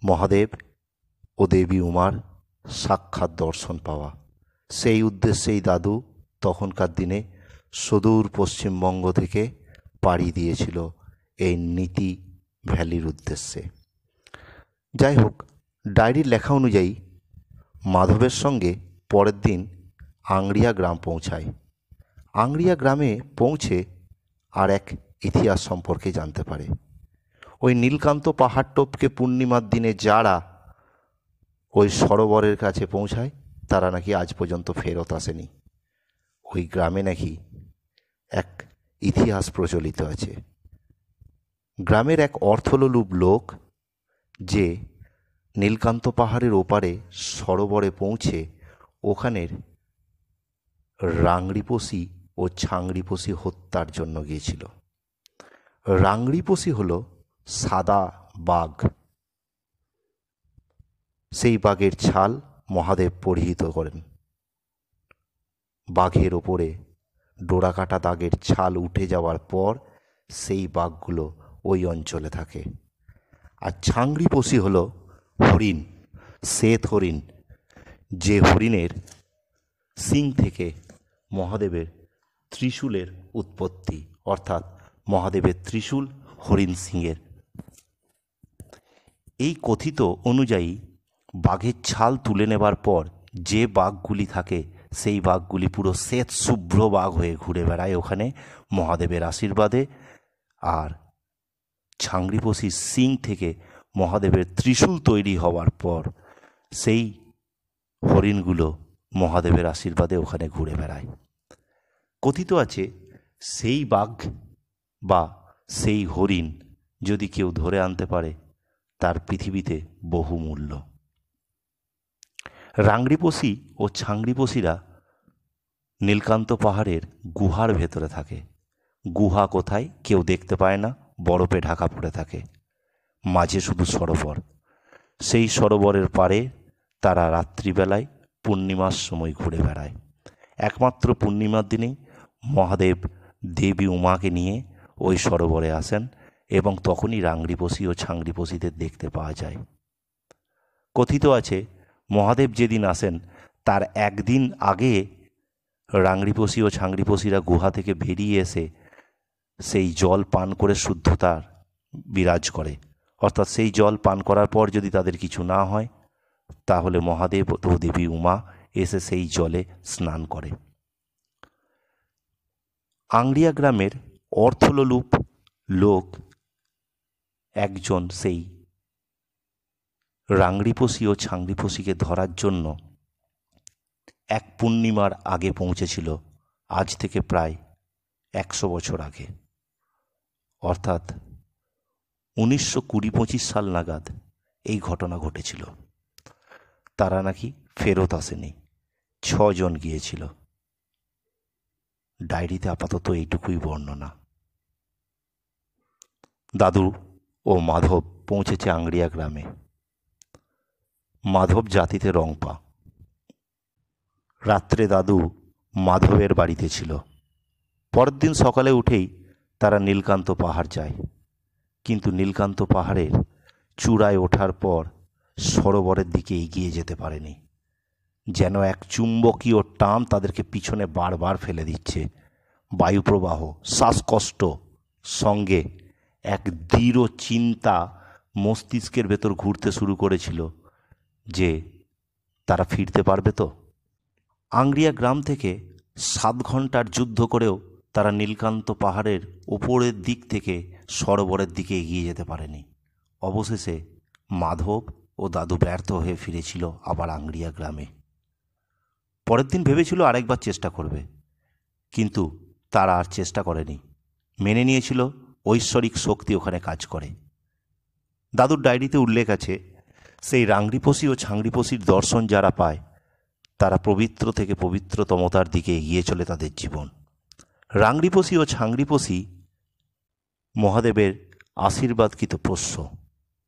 মহাদেব ও দেবী উমার সাক্ষাৎ দর্শন পাওয়া। সেই উদ্দেশ্যেই দাদু তখনকার দিনে সুদূর পশ্চিমবঙ্গ থেকে পাড়ি দিয়েছিল এই নীতি ভ্যালির উদ্দেশ্যে। যাই হোক, ডায়েরির লেখা অনুযায়ী মাধবের সঙ্গে পরের দিন আংরিয়া গ্রাম পৌঁছায়। আংরিয়া গ্রামে পৌঁছে আর এক ইতিহাস সম্পর্কে জানতে পারে। ওই নীলকান্ত পাহাড় টপকে পূর্ণিমার দিনে যারা ওই সরোবরের কাছে পৌঁছায় তারা নাকি আজ পর্যন্ত ফেরত আসেনি। ওই গ্রামে নাকি এক ইতিহাস প্রচলিত আছে। গ্রামের এক অর্থলোলুপ লোক যে নীলকান্ত পাহাড়ের ওপারে সরোবরে পৌঁছে ওখানের রাংরিপোষি ও ছাংরিপোষি হত্যার জন্য গিয়েছিল। রাংরিপোষি হল সাদা বাঘ। সেই বাঘের ছাল মহাদেব পরিহিত করেন। বাঘের ওপরে ডোরাকাটা দাগের ছাল উঠে যাওয়ার পর সেই বাঘগুলো ওই অঞ্চলে থাকে। আর ছাংরিপোষি হল হরিণ, শ্বেত হরিণ, যে হরিণের সিং থেকে মহাদেবের ত্রিশূলের উৎপত্তি, অর্থাৎ মহাদেবের ত্রিশূল হরিণ সিংয়ের। এই কথিত অনুযায়ী বাঘের ছাল তুলে নেবার পর যে বাঘগুলি থাকে সেই বাঘগুলি পুরো শ্বেত শুভ্র বাঘ হয়ে ঘুরে বেড়ায় ওখানে মহাদেবের আশীর্বাদে। আর ছাংড়িপোষী সিং থেকে মহাদেবের ত্রিশূল তৈরি হওয়ার পর সেই হরিণগুলো মহাদেবের আশীর্বাদে ওখানে ঘুরে বেড়ায়। কথিত আছে সেই বাঘ বা সেই হরিণ যদি কেউ ধরে আনতে পারে তার পৃথিবীতে বহু মূল্য। রাংড়িপোষী ও ছাংড়িপোষীরা নীলকান্ত পাহাড়ের গুহার ভেতরে থাকে। গুহা কোথায় কেউ দেখতে পায় না, বরফে ঢাকা পড়ে থাকে, মাঝে শুধু সরোবর। সেই সরোবরের পাড়ে তারা রাত্রিবেলায় পূর্ণিমার সময় ঘুরে বেড়ায়। একমাত্র পূর্ণিমার দিনেই মহাদেব দেবী উমাকে নিয়ে ওই সরোবরে আসেন এবং তখনই রাংড়িপোষী ও ছাংড়িপোষীদের দেখতে পাওয়া যায়। কথিত আছে মহাদেব যেদিন আসেন তার একদিন আগে রাংড়িপোষী ও ছাংড়িপোষীরা গুহা থেকে বেরিয়ে এসে সেই জল পান করে শুদ্ধতার বিরাজ করে। অর্থাৎ সেই জল পান করার পর যদি তাদের কিছু না হয় তাহলে মহাদেব ও দেবী উমা এসে সেই জলে স্নান করে। আংড়িয়া গ্রামের অর্থলোলুপ লোক একজন সেই রাংড়িপোষী ও ছাংড়িপোষীকে ধরার জন্য এক পূর্ণিমার আগে পৌঁছেছিল, আজ থেকে প্রায় 100 বছর আগে, অর্থাৎ 1920-25 সাল নাগাদ এই ঘটনা ঘটেছিল। তারা নাকি ফেরত আসেনি, 6 জন গিয়েছিল। ডায়েরিতে আপাতত এইটুকুই বর্ণনা। দাদু ও মাধব পৌঁছেছে আংড়িয়া গ্রামে। মাধব জাতিতে রংপা। রাত্রে দাদু মাধবের বাড়িতে ছিল। পরের দিন সকালে উঠেই তারা নীলকান্ত পাহাড় যায়, কিন্তু নীলকান্ত পাহাড়ের চূড়ায় ওঠার পর সরোবরের দিকে এগিয়ে যেতে পারেনি। যেন এক চুম্বকীয় টান তাদেরকে পিছনে বারবার ফেলে দিচ্ছে। বায়ুপ্রবাহ, শ্বাসকষ্ট, সঙ্গে এক দৃঢ় চিন্তা মস্তিষ্কের ভেতর ঘুরতে শুরু করেছিল যে তারা ফিরতে পারবে তো। আংড়িয়া গ্রাম থেকে 7 ঘন্টার যুদ্ধ করেও তারা নীলকান্ত পাহাড়ের ওপরের দিক থেকে সরোবরের দিকে এগিয়ে যেতে পারেনি। অবশেষে মাধব ও দাদু ব্যর্থ হয়ে ফিরেছিল আবার আংড়িয়া গ্রামে। পরের দিন ভেবেছিল আরেকবার চেষ্টা করবে, কিন্তু তারা আর চেষ্টা করেনি। মেনে নিয়েছিল ঐশ্বরিক শক্তি ওখানে কাজ করে। দাদুর ডায়েরিতে উল্লেখ আছে সেই রাংড়িপোষী ও ছাংড়িপোষীর দর্শন যারা পায় তারা পবিত্র থেকে পবিত্রতমতার দিকে এগিয়ে চলে তাদের জীবন। রাংড়িপোষী ও ছাংড়িপোষী মহাদেবের আশীর্বাদকৃত পোষ্য,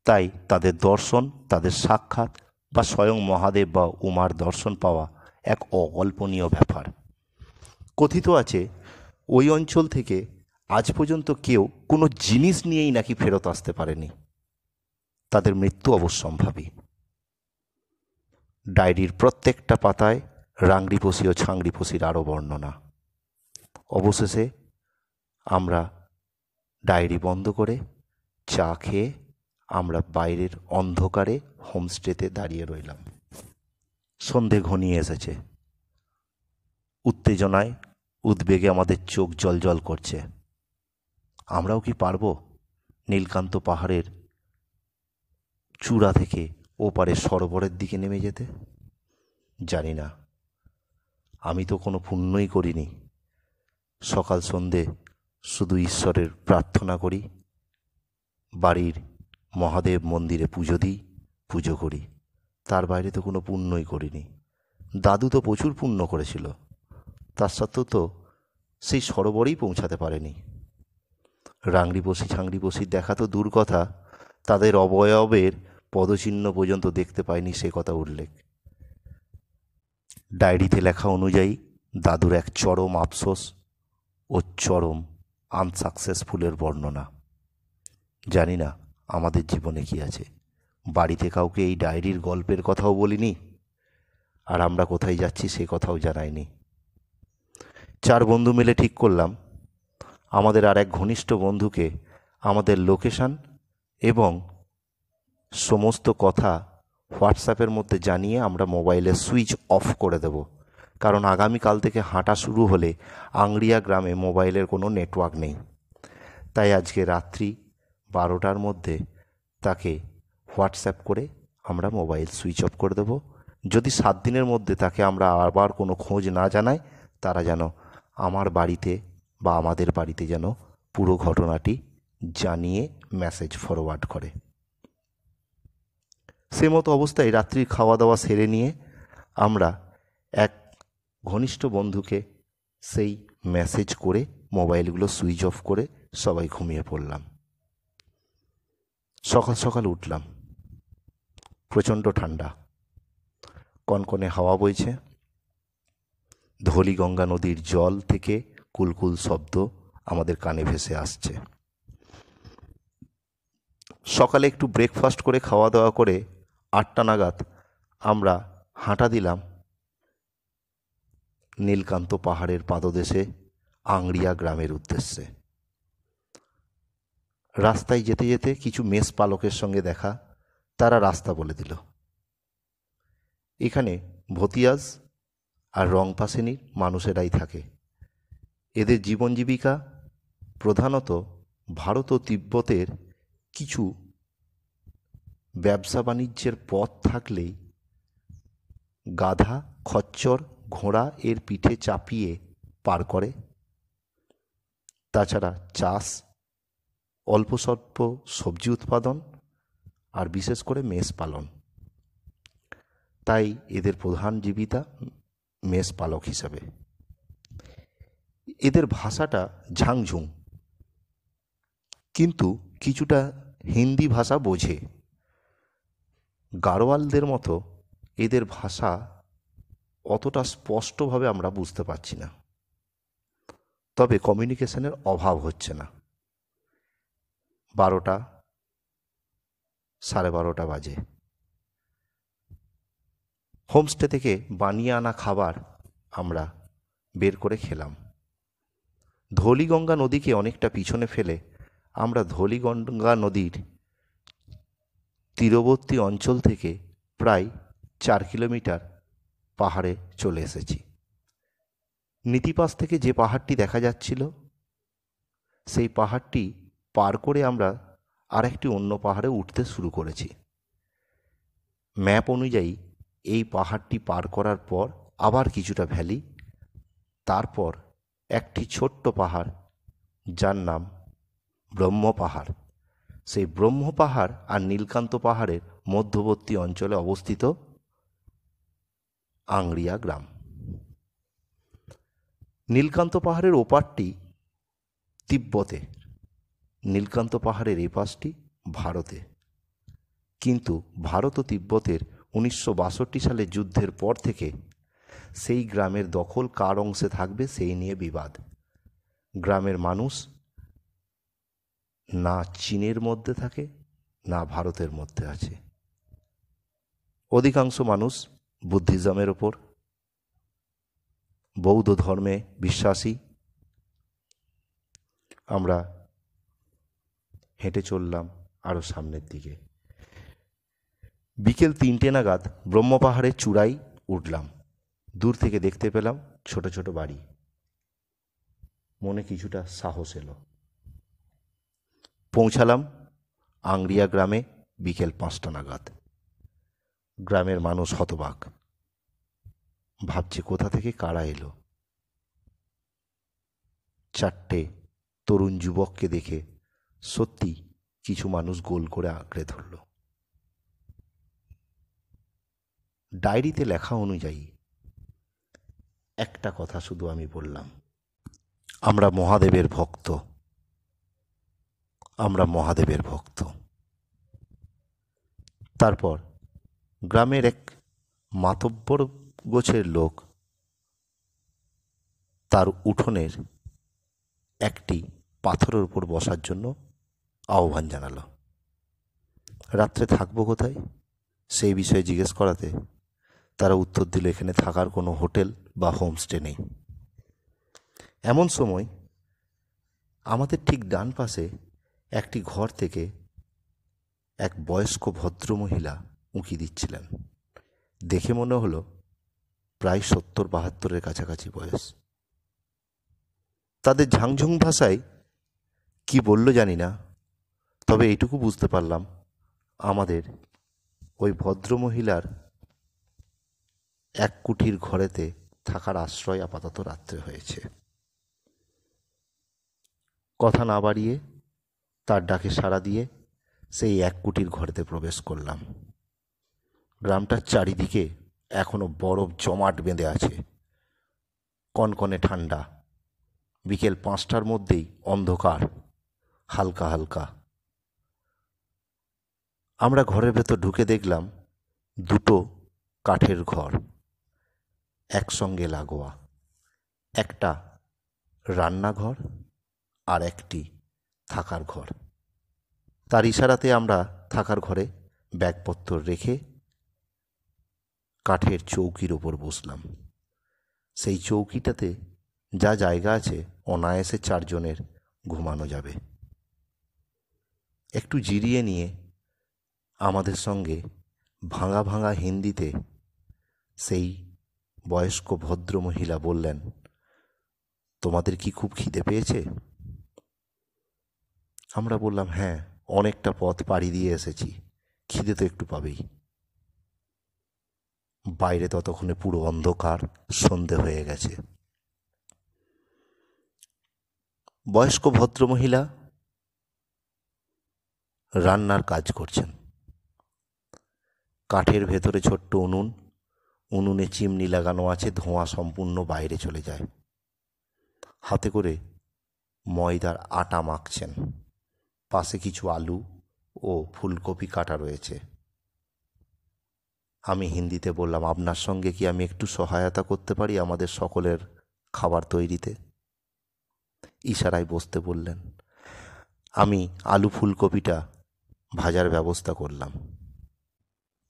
তাই তাদের দর্শন, তাদের সাক্ষাৎ বা স্বয়ং মহাদেব বা উমার দর্শন পাওয়া এক অকল্পনীয় ব্যাপার। কথিত আছে ওই অঞ্চল থেকে আজ পর্যন্ত কেউ কোনো জিনিস নিয়েই নাকি ফেরত আসতে পারেনি। তাদের মৃত্যু অবশ্যম্ভাবী। ডায়েরির প্রত্যেকটা পাতায় রাংড়িপোষী ও ছাংড়িপোষীর আরও বর্ণনা। অবশেষে আমরা ডায়েরি বন্ধ করে চা খেয়ে আমরা বাইরের অন্ধকারে হোমস্টেতে দাঁড়িয়ে রইলাম। সন্ধে ঘনিয়ে এসেছে। উত্তেজনায়, উদ্বেগে আমাদের চোখ জলজল করছে। আমরাও কি পারবো নীলকান্ত পাহাড়ের চূড়া থেকে ওপারে সরোবরের দিকে নেমে যেতে? জানি না। আমি তো কোনো পুণ্যই করিনি। সকাল সন্ধে শুধু ঈশ্বরের প্রার্থনা করি, বাড়ির মহাদেব মন্দিরে পুজো দিই, পুজো করি। তার বাইরে তো কোনো পুণ্যই করিনি। দাদু তো প্রচুর পুণ্য করেছিল, তার সত্ত্বেও তো সেই সরোবরেই পৌঁছাতে পারেনি। রাংড়িপোষী ছাংড়িপোষীর দেখা তো দূর কথা, তাদের অবয়বের পদচিহ্ন পর্যন্ত দেখতে পায়নি, সে কথা উল্লেখ। ডায়েরিতে লেখা অনুযায়ী দাদুর এক চরম আফসোস ও চরম আনসাকসেসফুলের বর্ণনা। জানি না আমাদের জীবনে কি আছে। বাড়িতে কাউকে এই ডায়েরির গল্পের কথাও বলিনি। আর আমরা কোথায় যাচ্ছি সে কথাও জানায়নি। 4 বন্ধু মিলে ঠিক করলাম আমাদের আর এক ঘনিষ্ঠ বন্ধুকে আমাদের লোকেশন এবং সমস্ত কথা হোয়াটসঅ্যাপের মধ্যে জানিয়ে আমরা মোবাইলের সুইচ অফ করে দেব। কারণ আগামীকাল থেকে হাঁটা শুরু হলে আংড়িয়া গ্রামে মোবাইলের কোনো নেটওয়ার্ক নেই। তাই আজকে রাত্রি 12টার মধ্যে তাকে হোয়াটসঅ্যাপ করে আমরা মোবাইল সুইচ অফ করে দেব। যদি 7 দিনের মধ্যে তাকে আমরা আবার কোনো খোঁজ না জানাই, তারা যেন আমার বাড়িতে বা আমাদের বাড়িতে যেন পুরো ঘটনাটি জানিয়ে মেসেজ ফরওয়ার্ড করে। সে মতো অবস্থায় রাত্রির খাওয়া দাওয়া সেরে নিয়ে আমরা এক ঘনিষ্ঠ বন্ধুকে সেই মেসেজ করে মোবাইলগুলো সুইচ অফ করে সবাই ঘুমিয়ে পড়লাম। সকাল সকাল উঠলাম, প্রচণ্ড ঠান্ডা, কনকনে হাওয়া বইছে, ধলিগঙ্গা নদীর জল থেকে কুলকুল শব্দ আমাদের কানে ভেসে আসছে। সকালে একটু ব্রেকফাস্ট করে খাওয়া দাওয়া করে 8টা নাগাদ আমরা হাঁটা দিলাম নীলকান্ত পাহাড়ের পাদদেশে আংড়িয়া গ্রামের উদ্দেশ্যে। রাস্তায় যেতে যেতে কিছু মেষ পালকের সঙ্গে দেখা, তারা রাস্তা বলে দিল। এখানে ভতিয়াজ আর রংপা শ্রেণীর মানুষেরাই থাকে। এদের জীবন জীবিকা প্রধানত ভারত ও তিব্বতের কিছু ব্যবসা বাণিজ্যের পথ থাকলেই গাধা, খচ্চর, ঘোড়া এর পিঠে চাপিয়ে পার করে। তাছাড়া চাষ, অল্প স্বল্প সবজি উৎপাদন আর বিশেষ করে মেষ পালন। তাই এদের প্রধান জীবিকা মেষ পালক হিসাবে। এদের ভাষাটা ঝাংঝুং, কিন্তু কিছুটা হিন্দি ভাষা বোঝে। গাড়োয়ালদের মতো এদের ভাষা অতটা স্পষ্টভাবে আমরা বুঝতে পারছি না, তবে কমিউনিকেশনের অভাব হচ্ছে না। 12টা, 12:30 বাজে। হোমস্টে থেকে বানিয়ে আনা খাবার আমরা বের করে খেলাম। ধলিগঙ্গা নদীকে অনেকটা পিছনে ফেলে আমরা ধলিগঙ্গা নদীর তীরবর্তী অঞ্চল থেকে প্রায় 4 কিলোমিটার পাহাড়ে চলে এসেছি। নীতিপাশ থেকে যে পাহাড়টি দেখা যাচ্ছিল, সেই পাহাড়টি পার করে আমরা আরেকটি অন্য পাহাড়ে উঠতে শুরু করেছি। ম্যাপ অনুযায়ী এই পাহাড়টি পার করার পর আবার কিছুটা ভ্যালি, তারপর একটি ছোট্ট পাহাড় যার নাম ব্রহ্ম পাহাড়। সেই ব্রহ্ম পাহাড় আর নীলকান্ত পাহাড়ের মধ্যবর্তী অঞ্চলে অবস্থিত আংড়িয়া গ্রাম। নীলকান্ত পাহাড়ের ওপারটি তিব্বতে, নীলকান্ত পাহাড়ের এই পাশটি ভারতে। কিন্তু ভারত ও তিব্বতের 1962 সালের যুদ্ধের পর থেকে সেই গ্রামের দখল কার অংশে থাকবে সেই নিয়ে বিবাদ। গ্রামের মানুষ না চীনের মধ্যে থাকে না ভারতের মধ্যে আছে। অধিকাংশ মানুষ বুদ্ধিজমের ওপর, বৌদ্ধ ধর্মে বিশ্বাসী। আমরা হেঁটে চললাম আরও সামনের দিকে। বিকেল 3টে নাগাদ ব্রহ্ম পাহাড়ের চূড়ায় উঠলাম। দূর থেকে দেখতে পেলাম ছোট ছোট বাড়ি। মনে কিছুটা সাহস এলো। পৌঁছালাম আংড়িয়া গ্রামে বিকেল 5টা নাগাদ। গ্রামের মানুষ হতবাক, ভাবছে কোথা থেকে কারা এলো। 4টে তরুণ যুবককে দেখে সত্যি কিছু মানুষ গোল করে আঁকড়ে ধরল। ডায়েরিতে লেখা অনুযায়ী একটা কথা শুধু আমি বললাম, আমরা মহাদেবের ভক্ত, আমরা মহাদেবের ভক্ত। তারপর গ্রামের এক মাতব্বর গোছের লোক তার উঠোনের একটি পাথরের উপর বসার জন্য আহ্বান জানালো। রাত্রে থাকবো কোথায় সেই বিষয়ে জিজ্ঞেস করাতে তারা উত্তর দিল, এখানে থাকার কোনো হোটেল বা হোমস্টে নেই। এমন সময় আমাদের ঠিক ডান পাশে একটি ঘর থেকে এক বয়স্ক ভদ্রমহিলা উঁকি দিচ্ছিলেন। দেখে মনে হলো প্রায় 70-72 কাছাকাছি বয়স। তাদের ঝাংঝুং ভাষায় কি বলল জানি না, তবে এইটুকু বুঝতে পারলাম আমাদের ওই ভদ্রমহিলার এক কুঠির ঘরেতে থাকার আশ্রয় আপাতত রাত্রে হয়েছে। কথা না বাড়িয়ে তার ডাকে সাড়া দিয়ে সেই এক কুটির ঘরেতে প্রবেশ করলাম। গ্রামটার চারিদিকে এখনো বরফ জমাট বেঁধে আছে, কনকনে ঠান্ডা। বিকেল 5টার মধ্যেই অন্ধকার হালকা হালকা। আমরা ঘরের ভেতর ঢুকে দেখলাম দুটো কাঠের ঘর একসঙ্গে লাগোয়া, একটা রান্নাঘর আর একটি থাকার ঘর। তার ইশারাতে আমরা থাকার ঘরে ব্যাগপত্র রেখে কাঠের চৌকির ওপর বসলাম। সেই চৌকিটাতে যা জায়গা আছে অনায়াসে 4 জনের ঘুমানো যাবে। একটু জিরিয়ে নিয়ে আমাদের সঙ্গে ভাঙা ভাঙা হিন্দিতে সেই বয়স্ক ভদ্রমহিলা বললেন, তোমাদের কি খুব খিদে পেয়েছে? আমরা বললাম, হ্যাঁ, অনেকটা পথ পাড়ি দিয়ে এসেছি, খিদে তো একটু পাবেই। বাইরে ততক্ষণে পুরো অন্ধকার, সন্ধে হয়ে গেছে। বয়স্ক ভদ্রমহিলা রান্নার কাজ করছেন। কাঠের ভেতরে ছোট্ট উনুনে চিমনি লাগানো আছে, ধোঁয়া সম্পূর্ণ বাইরে চলে যায়। হাতে করে ময়দার আটা মাখছেন। পাশে কিছু আলু ও ফুলকপি কাটা রয়েছে। আমি হিন্দিতে বললাম, আপনার সঙ্গে কি আমি একটু সহায়তা করতে পারি আমাদের সকলের খাবার তৈরিতে? ইশারায় বসতে বললেন। আমি আলু ফুলকপিটা ভাজার ব্যবস্থা করলাম।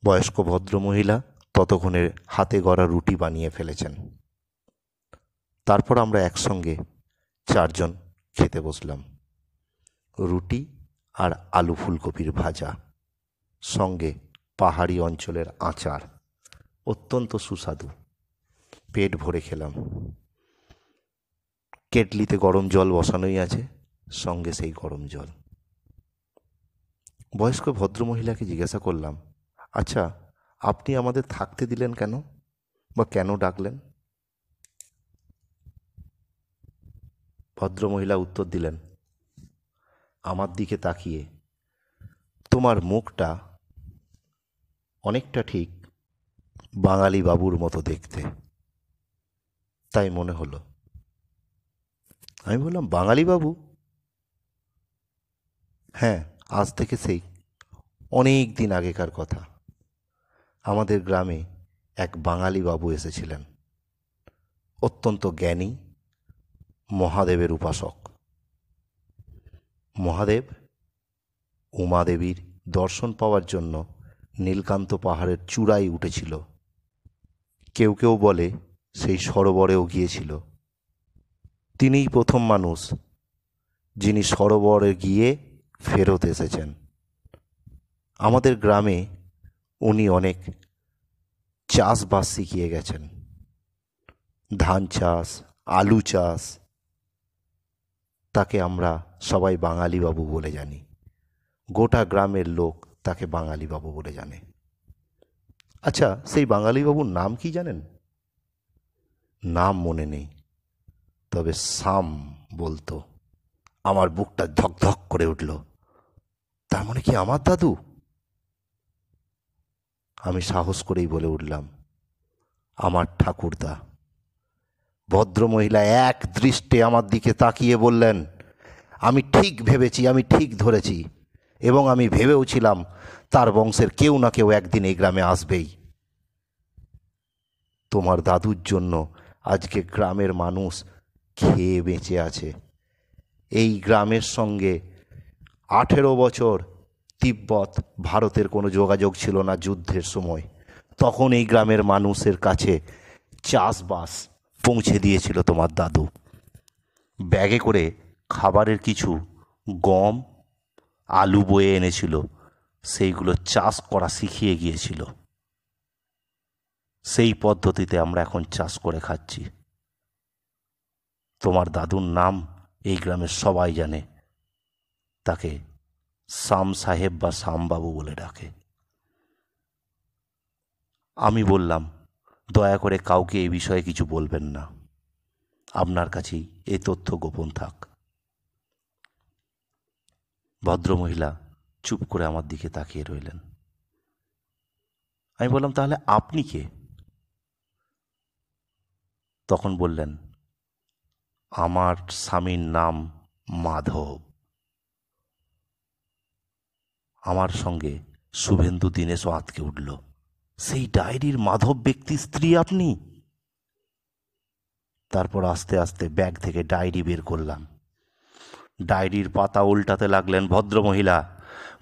বয়স্ক ভদ্রমহিলা ততক্ষণে হাতে গড়া রুটি বানিয়ে ফেলেছেন। তারপর আমরা একসঙ্গে 4 জন খেতে বসলাম। রুটি আর আলু ফুলকপির ভাজা, সঙ্গে পাহাড়ি অঞ্চলের আচার, অত্যন্ত সুস্বাদু। পেট ভরে খেলাম। কেটলিতে গরম জল বসানোই আছে, সঙ্গে সেই গরম জল। বয়স্ক ভদ্রমহিলাকে জিজ্ঞাসা করলাম, আচ্ছা, আপনি আমাদের থাকতে দিলেন কেন, বা কেন ডাকলেন? ভদ্রমহিলা উত্তর দিলেন আমার দিকে তাকিয়ে, তোমার মুখটা অনেকটা ঠিক বাঙালি বাবুর মতো দেখতে, তাই মনে হলো। আমি বললাম, বাঙালি বাবু? হ্যাঁ, আজ থেকে সেই অনেক দিন আগেকার কথা। আমাদের গ্রামে এক বাঙালি বাবু এসেছিলেন, অত্যন্ত জ্ঞানী, মহাদেবের উপাসক। মহাদেব উমাদেবীর দর্শন পাওয়ার জন্য নীলকান্ত পাহাড়ের চূড়ায় উঠেছিল। কেউ কেউ বলে সেই সরোবরেও গিয়েছিল। তিনিই প্রথম মানুষ যিনি সরোবরে গিয়ে ফেরত এসেছেন। আমাদের গ্রামে উনি অনেক চাষবাস শিখিয়ে গেছেন, ধান চাষ, আলু চাষ। তাকে আমরা সবাই বাঙালি বাবু বলে জানি। গোটা গ্রামের লোক তাকে বাঙালি বাবু বলে জানে। আচ্ছা, সেই বাঙালি বাবুর নাম কি জানেন? নাম মনে নেই, তবে সাম বলতো। আমার বুকটা ধক ধক করে উঠল। তার মানে কি আমার দাদু? আমি সাহস করেই বলে উঠলাম, আমার ঠাকুরদা। ভদ্রমহিলা এক দৃষ্টে আমার দিকে তাকিয়ে বললেন, আমি ঠিক ভেবেছি, আমি ঠিক ধরেছি, এবং আমি ভেবেও ছিলাম তার বংশের কেউ না কেউ একদিন এই গ্রামে আসবেই। তোমার দাদুর জন্য আজকে গ্রামের মানুষ খেয়ে বেঁচে আছে। এই গ্রামের সঙ্গে 18 বছর তিব্বত ভারতের কোনো যোগাযোগ ছিল না যুদ্ধের সময়। তখন এই গ্রামের মানুষের কাছে চাষবাস পৌঁছে দিয়েছিল তোমার দাদু। ব্যাগে করে খাবারের কিছু গম আলু বয়ে এনেছিল, সেইগুলো চাষ করা শিখিয়ে গিয়েছিল। সেই পদ্ধতিতে আমরা এখন চাষ করে খাচ্ছি। তোমার দাদুর নাম এই গ্রামের সবাই জানে, তাকে শাম সাহেব বা শামবাবু বলে ডাকে। আমি বললাম, দয়া করে কাউকে এই বিষয়ে কিছু বলবেন না, আপনার কাছেই এই তথ্য গোপন থাক। ভদ্রমহিলা চুপ করে আমার দিকে তাকিয়ে রইলেন। আমি বললাম, তাহলে আপনি কে? তখন বললেন, আমার স্বামীর নাম মাধব। আমার সঙ্গে শুভেন্দু দীনেশও আঁতকে উঠল। সেই ডায়েরির মাধব ব্যক্তির স্ত্রী আপনি? তারপর আস্তে আস্তে ব্যাগ থেকে ডায়েরি বের করলাম। ডায়েরির পাতা উল্টাতে লাগলেন ভদ্রমহিলা।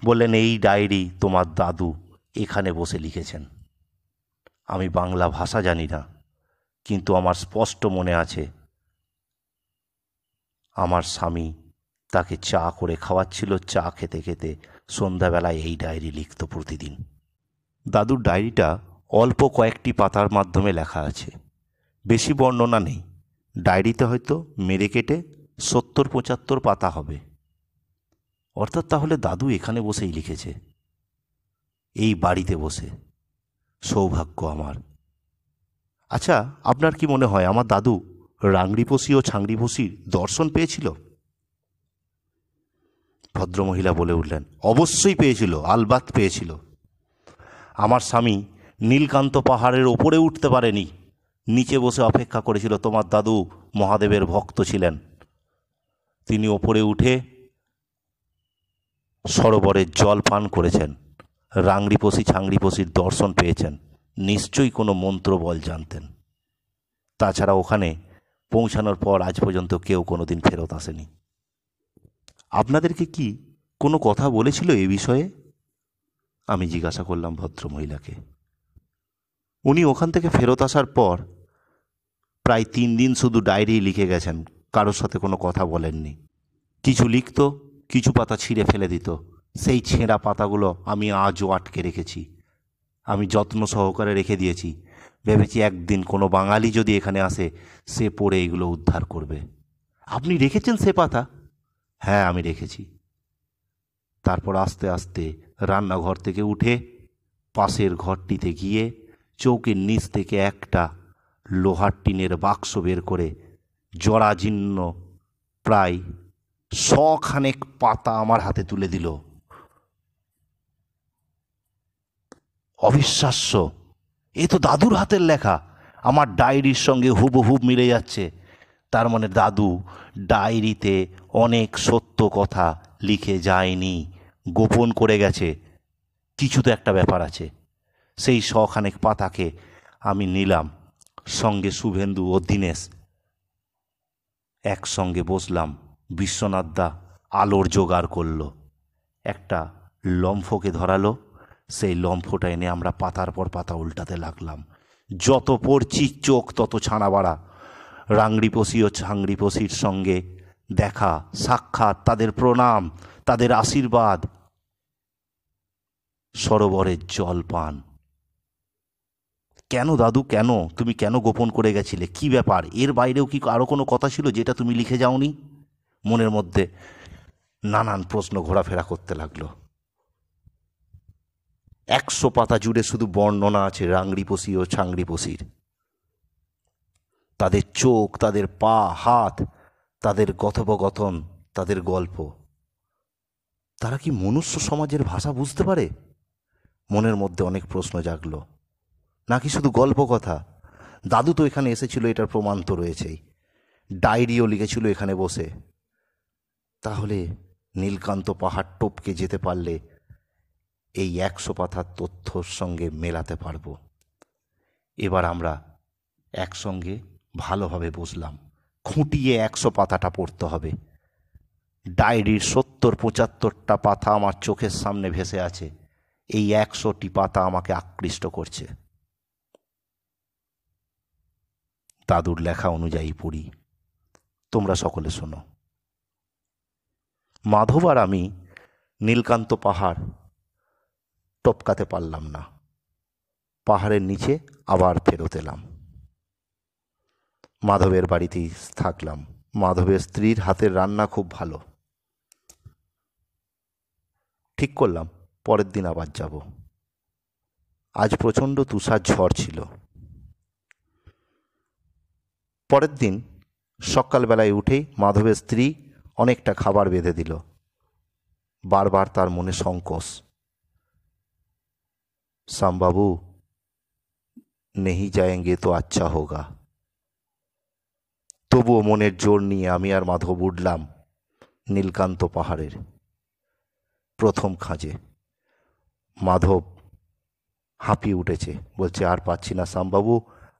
বললেন, এই ডায়েরি তোমার দাদু এখানে বসে লিখেছেন। আমি বাংলা ভাষা জানি না, কিন্তু আমার স্পষ্ট মনে আছে আমার স্বামী তাকে চা করে খাওয়াচ্ছিল। চা খেতে খেতে সন্ধ্যাবেলায় এই ডায়েরি লিখত প্রতিদিন। দাদুর ডায়েরিটা অল্প কয়েকটি পাতার মাধ্যমে লেখা আছে, বেশি বর্ণনা নেই। ডায়েরিতে হয়তো মেরে কেটে 70-75 পাতা হবে। অর্থাৎ তাহলে দাদু এখানে বসেই লিখেছে, এই বাড়িতে বসে। সৌভাগ্য আমার। আচ্ছা, আপনার কি মনে হয় আমার দাদু রাংড়িপোষি ও ছাংড়িপোষির দর্শন পেয়েছিল? ভদ্রমহিলা বলে উঠলেন, অবশ্যই পেয়েছিল, আলবাত পেয়েছিল। আমার স্বামী নীলকান্ত পাহাড়ের ওপরে উঠতে পারেনি, নিচে বসে অপেক্ষা করেছিল। তোমার দাদু মহাদেবের ভক্ত ছিলেন, তিনি ওপরে উঠে সরোবরের জল পান করেছেন, রাংড়িপোষি ছাংড়িপোষির দর্শন পেয়েছেন। নিশ্চয়ই কোনো মন্ত্র বল জানতেন। তাছাড়া ওখানে পৌঁছানোর পর আজ পর্যন্ত কেউ কোনোদিন ফেরত আসেনি। আপনাদেরকে কি কোনো কথা বলেছিল এ বিষয়ে? আমি জিজ্ঞাসা করলাম ভদ্রমহিলাকে। উনি ওখান থেকে ফেরত আসার পর প্রায় 3 দিন শুধু ডায়েরি লিখে গেছেন, কারোর সাথে কোনো কথা বলেননি। কিছু লিখত, কিছু পাতা ছিঁড়ে ফেলে দিত। সেই ছেঁড়া পাতাগুলো আমি আজও আটকে রেখেছি। আমি যত্ন সহকারে রেখে দিয়েছি, ভেবেছি একদিন কোনো বাঙালি যদি এখানে আসে, সে পড়ে এগুলো উদ্ধার করবে। আপনি রেখেছেন সে পাতা? হ্যাঁ, আমি রেখেছি। তারপর আস্তে আস্তে রান্নাঘর থেকে উঠে পাশের ঘরটিতে গিয়ে চৌকির নিচ থেকে একটা লোহার টিনের বাক্স বের করে জরাজীর্ণ প্রায় 100 পাতা আমার হাতে তুলে দিল। অবিশ্বাস্য, এ তো দাদুর হাতের লেখা। আমার ডায়েরির সঙ্গে হুবহুব মিলে যাচ্ছে। তার মানে দাদু ডায়েরিতে অনেক সত্য কথা লিখে যায়নি, গোপন করে গেছে। কিছু তো একটা ব্যাপার আছে। সেই 100 পাতাকে আমি নিলাম, সঙ্গে শুভেন্দু ও দীনেশ একসঙ্গে বসলাম। বিশ্বনাথ দা আলোর জোগাড় করল, একটা লম্ফকে ধরালো। সেই লম্ফটা এনে আমরা পাতার পর পাতা উল্টাতে লাগলাম। যত পড়ছি চোখ তত ছানা বাড়া। রাংড়িপোষি ও ছাংড়িপোষির সঙ্গে দেখা সাক্ষাৎ, তাদের প্রণাম, তাদের আশীর্বাদ, সরোবরের জল পান। কেন দাদু, কেন? তুমি কেন গোপন করে গেছিলে? কি ব্যাপার? এর বাইরেও কি আরও কোনো কথা ছিল যেটা তুমি লিখে যাওনি? মনের মধ্যে নানান প্রশ্ন ঘোরাফেরা করতে লাগলো। 100 পাতা জুড়ে শুধু বর্ণনা আছে রাংড়িপোষি ও ছাংড়িপোষির। তাদের চোখ, তাদের পা, হাত, তাদের কথোপকথন, তাদের গল্প। তারা কি মনুষ্য সমাজের ভাষা বুঝতে পারে? মনের মধ্যে অনেক প্রশ্ন জাগলো। নাকি শুধু গল্প কথা? দাদু তো এখানে এসেছিল, এটার প্রমাণ তো রয়েছেই। ডায়েরিও লিখেছিল এখানে বসে। তাহলে নীলকান্ত পাহাড় টপকে যেতে পারলে এই 100 পাতার তথ্যর সঙ্গে মেলাতে পারবো। এবার আমরা একসঙ্গে ভালোভাবে বসলাম। খুঁটিয়ে 100 পাতাটা পড়তে হবে। ডায়েরির 70-75টা পাতা আমার চোখের সামনে ভেসে আছে। এই 100টি পাতা আমাকে আকৃষ্ট করছে। দাদুর লেখা অনুযায়ী পড়ি। তোমরা সকলে শোনো। মাধব আর আমি নীলকান্ত পাহাড় টপকাতে পারলাম না। পাহাড়ের নিচে আবার ফেরত এলাম। মাধবের বাড়িতেই থাকলাম। মাধবের স্ত্রীর হাতের রান্না খুব ভালো। ঠিক করলাম পরের দিন আবার যাব। আজ প্রচণ্ড তুষার ঝড় ছিল। পরের দিন সকালবেলায় উঠেই মাধবের স্ত্রী অনেকটা খাবার বেঁধে দিল। বারবার তার মনে সংকোচ, শ্যামবাবু নেহি যায়েঙ্গে তো আচ্ছা হোগা। তবুও মনের জোর নিয়ে আমি আর মাধব উঠলাম নীলকান্ত পাহাড়ের প্রথম খাঁজে। মাধব হাঁপিয়ে উঠেছে, বলছে আর পাচ্ছি না শ্যামবাবু,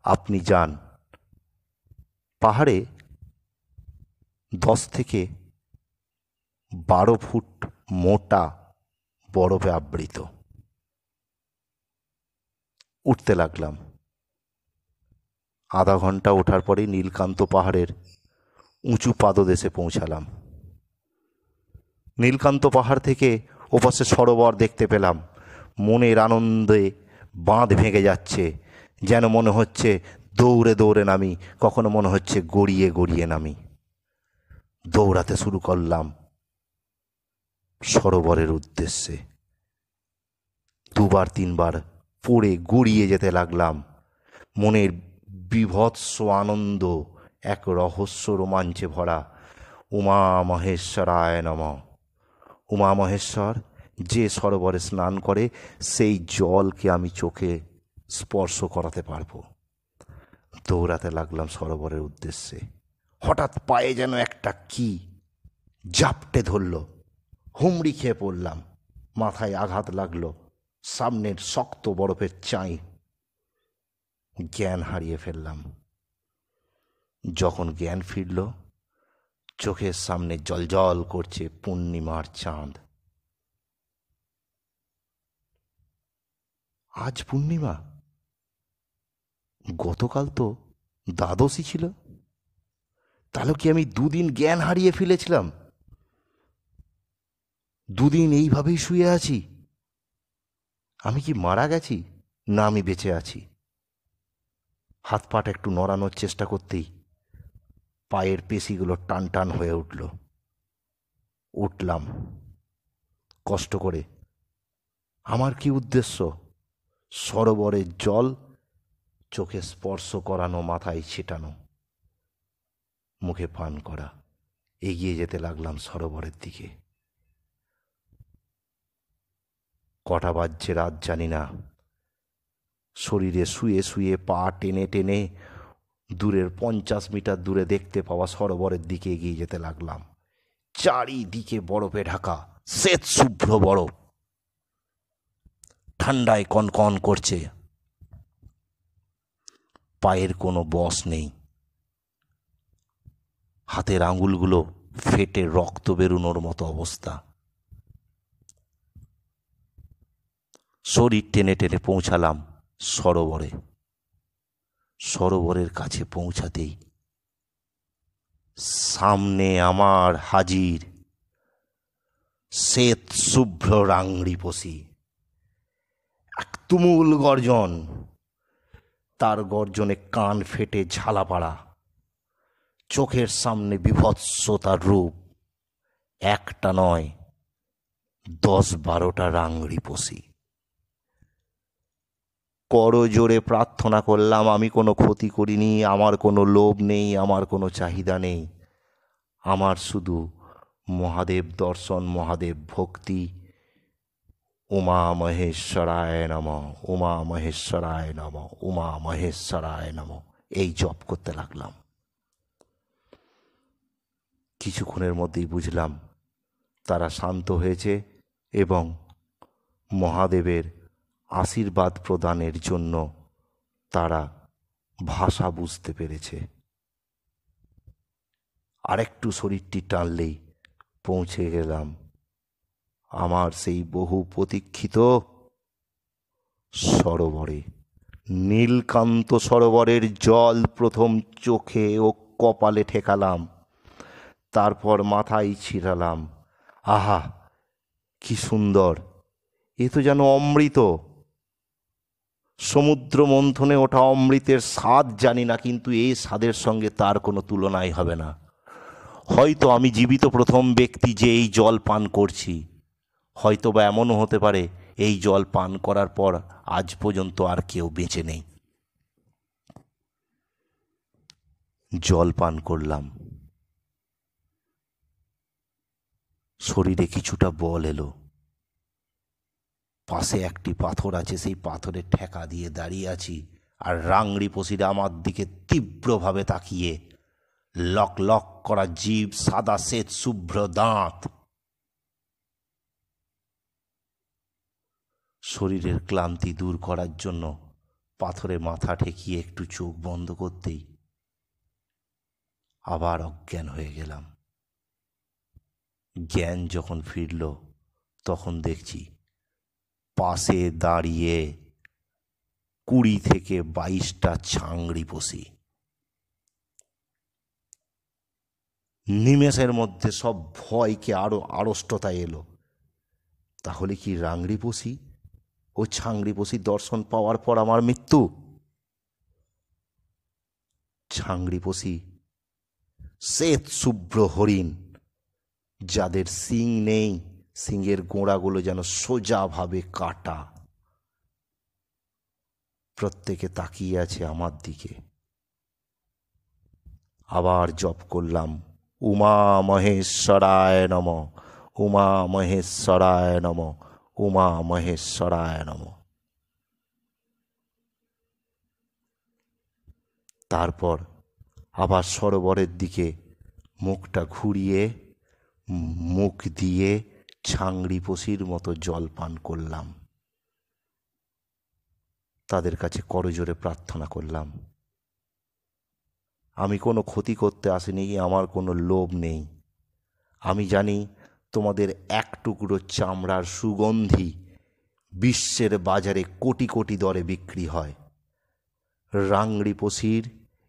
আপনি যান। পাহাড়ে 10 থেকে 12 ফুট মোটা বরফে আবৃত। উঠতে লাগলাম। আধা ঘন্টা ওঠার পরেই নীলকান্ত পাহাড়ের উঁচু পাদদেশে পৌঁছালাম। নীলকান্ত পাহাড় থেকে ওপাশে সরোবর দেখতে পেলাম। মনের আনন্দে বাঁধ ভেঙে যাচ্ছে। যেন মনে হচ্ছে দৌড়ে দৌড়ে নামি, কখনো মনে হচ্ছে গড়িয়ে গড়িয়ে নামি। দৌড়াতে শুরু করলাম সরোবরের উদ্দেশ্যে। 2-3 বার পড়ে গড়িয়ে যেতে লাগলাম। মনের বিভৎস আনন্দ এক রহস্য রোমাঞ্চে ভরা। উমা মহেশ্বরায় নমঃ। উমা মহেশ্বর যে সরোবরে স্নান করে সেই জলকে আমি চোখে স্পর্শ করাতে পারবো। দৌড়াতে লাগলাম সরোবরের উদ্দেশ্যে। হঠাৎ পায়ে যেন একটা কি জাপটে ধরল। হুমড়ি খেয়ে পড়লাম। মাথায় আঘাত লাগলো। সামনের শক্ত বরফের চাই। জ্ঞান হারিয়ে ফেললাম। যখন জ্ঞান ফিরল, চোখের সামনে জ্বলজ্বল করছে পূর্ণিমার চাঁদ। আজ পূর্ণিমা? গতকাল তো দ্বাদশী ছিল। তাহলে কি আমি 2 দিন জ্ঞান হারিয়ে ফেলেছিলাম? 2 দিন এইভাবেই শুয়ে আছি? আমি কি মারা গেছি, না আমি বেঁচে আছি? হাত পাটা একটু নড়ানোর চেষ্টা করতেই পায়ের পেশিগুলো টান টান হয়ে উঠল। উঠলাম কষ্ট করে। আমার কি উদ্দেশ্য? সরোবরের জল চোখে স্পর্শ করানো, মাথায় ছিটানো, মুখে পান করা। এগিয়ে যেতে লাগলাম সরোবরের দিকে। কটা বাজছে রাত জানি না। শরীরে শুয়ে শুয়ে পা টেনে টেনে দূরের 50 মিটার দূরে দেখতে পাওয়া সরোবরের দিকে এগিয়ে যেতে লাগলাম। চারিদিকে বরফে ঢাকা শ্বেত শুভ্র বরফ। ঠান্ডায় কনকন করছে। পায়ের কোনো বশ নেই। হাতের আঙুলগুলো ফেটে রক্ত বেরোনোর মতো অবস্থা। শরীর টেনে টেনে পৌঁছালাম সরোবরে। সরোবরের কাছে পৌঁছাতেই সামনে আমার হাজির শ্বেত শুভ্র রাংড়িপোষী। এক তুমুল গর্জন। তার গর্জনে কান ফেটে ঝালাপাড়া। চোখের সামনে বিভৎসতার রূপ। একটা নয়, 10-12টা রাংড়িপোষী। করজোড়ে প্রার্থনা করলাম, আমি কোনো ক্ষতি করিনি, আমার কোনো লোভ নেই, আমার কোনো চাহিদা নেই। আমার শুধু মহাদেব দর্শন, মহাদেব ভক্তি। উমা মহেশ্বরায় নমঃ, উমা মহেশ্বরায় নমঃ, উমা মহেশ্বরায় নমঃ, এই জপ করতে লাগলাম। কিছুক্ষণের মধ্যেই বুঝলাম তারা শান্ত হয়েছে এবং মহাদেবের আশীর্বাদ প্রদানের জন্য তারা ভাষা বুঝতে পেরেছে। আরেকটু শরীরটি টানলেই পৌঁছে গেলাম আমার সেই বহু প্রতীক্ষিত সরোবরে, নীলকান্ত সরোবরের জল প্রথম চোখে ও কপালে ঠেকালাম, তারপর মাথায় ছিটালাম। আহা, কি সুন্দর! এ তো যেন অমৃত। সমুদ্র মন্থনে ওঠা অমৃতের স্বাদ জানি না, কিন্তু এই স্বাদের সঙ্গে তার কোনো তুলনাই হবে না। হয়তো আমি জীবিত প্রথম ব্যক্তি যে এই জল পান করছি। হয়তো বা এমনও হতে পারে এই জল পান করার পর আজ পর্যন্ত আর কেউ বেঁচে নেই। জল পান করলাম, শরীরে কিছুটা বল এলো। পাশে একটি পাথর আছে, সেই পাথরের ঠেকা দিয়ে দাঁড়িয়ে আছি, আর রাংড়ি পশিরা আমার দিকে তীব্রভাবে তাকিয়ে, লক লক করা জিভ, সাদা শ্বেত শুভ্র দাঁত। শরীরের ক্লান্তি দূর করার জন্য পাথরে মাথা ঠেকিয়ে একটু চোখ বন্ধ করতেই আবার অজ্ঞান হয়ে গেলাম। জ্ঞান যখন ফিরল তখন দেখছি পাশে দাঁড়িয়ে 20 থেকে 22টা ছাংড়ি পশি। নিমেষের মধ্যে সব ভয়কে আরো আড়ষ্টতা এলো। তাহলে কি রাংড়ি পশি ও ছাংড়ি পশির দর্শন পাওয়ার পর আমার মৃত্যু? ছাংড়ি পশি শ্বেত শুভ্র হরিণ, যাদের শিং নেই, শিংয়ের গোড়াগুলো যেন সোজাভাবে কাটা। প্রত্যেকে তাকিয়ে আছে আমার দিকে। আবার জপ করলাম, উমা মহেশ্বরায় নম, উমা মহেশ্বরায় নম, উমা মহেশ্বরায় নম। তারপর আবার সরোবরের দিকে মুখটা ঘুরিয়ে মুখ দিয়ে ছাংড়ি পশির মতো জল পান করলাম। তাদের কাছে করজোরে প্রার্থনা করলাম, আমি কোনো ক্ষতি করতে আসিনি, আমার কোনো লোভ নেই। আমি জানি তোমাদের এক টুকরো চামড়ার সুগন্ধি বিশ্বের বাজারে কোটি কোটি দরে বিক্রি হয়। রাংড়ি পশির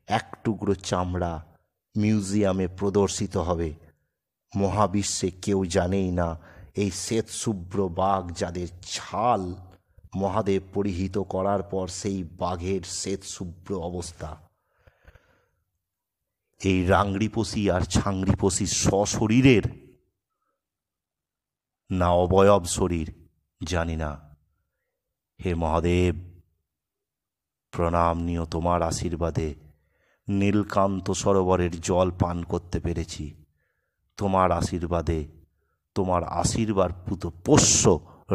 এক টুকরো চামড়া মিউজিয়ামে প্রদর্শিত হবে। মহাবিশ্বে কেউ জানেই না এই শ্বেত শুভ্র বাঘ, যাদের ছাল মহাদেব পরিহিত করার পর সেই বাঘের শ্বেত শুভ্র অবস্থা। এই রাংড়ি পশি আর ছাংড়ি পশি সশরীরের না অবয়ব শরীর জানি না। হে মহাদেব, প্রণাম নিও, তোমার আশীর্বাদে নীলকান্ত সরোবরের জল পান করতে পেরেছি। তোমার আশীর্বাদে, তোমার আশীর্বাদ পুত পোষ্য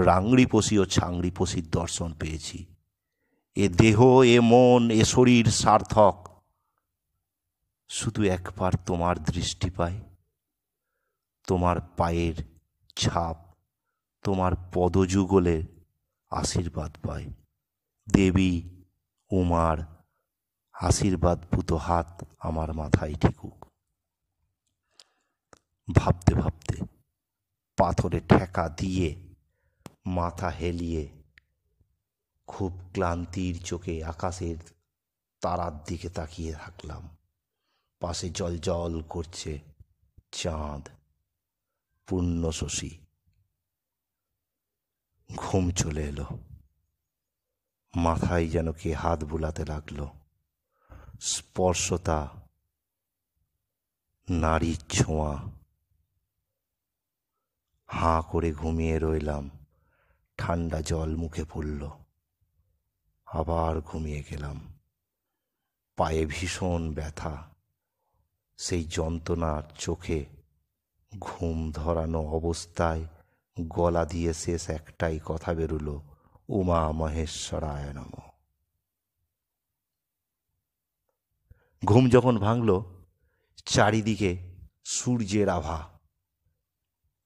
রাংড়ি পশি ও ছাংড়ি পশির দর্শন পেয়েছি। এ দেহ, এ মন, এ শরীর সার্থক। শুধু একবার তোমার দৃষ্টি পাই, তোমার পায়ের ছাপ, তোমার পদযুগলের আশীর্বাদ পাই। দেবী উমার আশীর্বাদ পুত হাত আমার মাথায় ঠেকুক। ভাবতে ভাবতে পাথরে ঠেকা দিয়ে মাথা হেলিয়ে খুব ক্লান্তির চোখে আকাশের তারার দিকে তাকিয়ে থাকলাম। পাশে জল জল করছে চাঁদ, পূর্ণশশী। ঘুম চলে এলো। মাথায় যেন কে হাত বুলাতে লাগলো। স্পর্শতা, নারীর ছোঁয়া। হাঁ করে ঘুমিয়ে রইলাম। ঠান্ডা জল মুখে পড়ল, আবার ঘুমিয়ে গেলাম। পায়ে ভীষণ ব্যথা, সেই যন্ত্রণার চোখে ঘুম ধরানো অবস্থায় গলা দিয়ে শেষ একটাই কথা বেরুলো, উমা মহেশ্বরায় নম। ঘুম যখন ভাঙল, চারিদিকে সূর্যের আভা,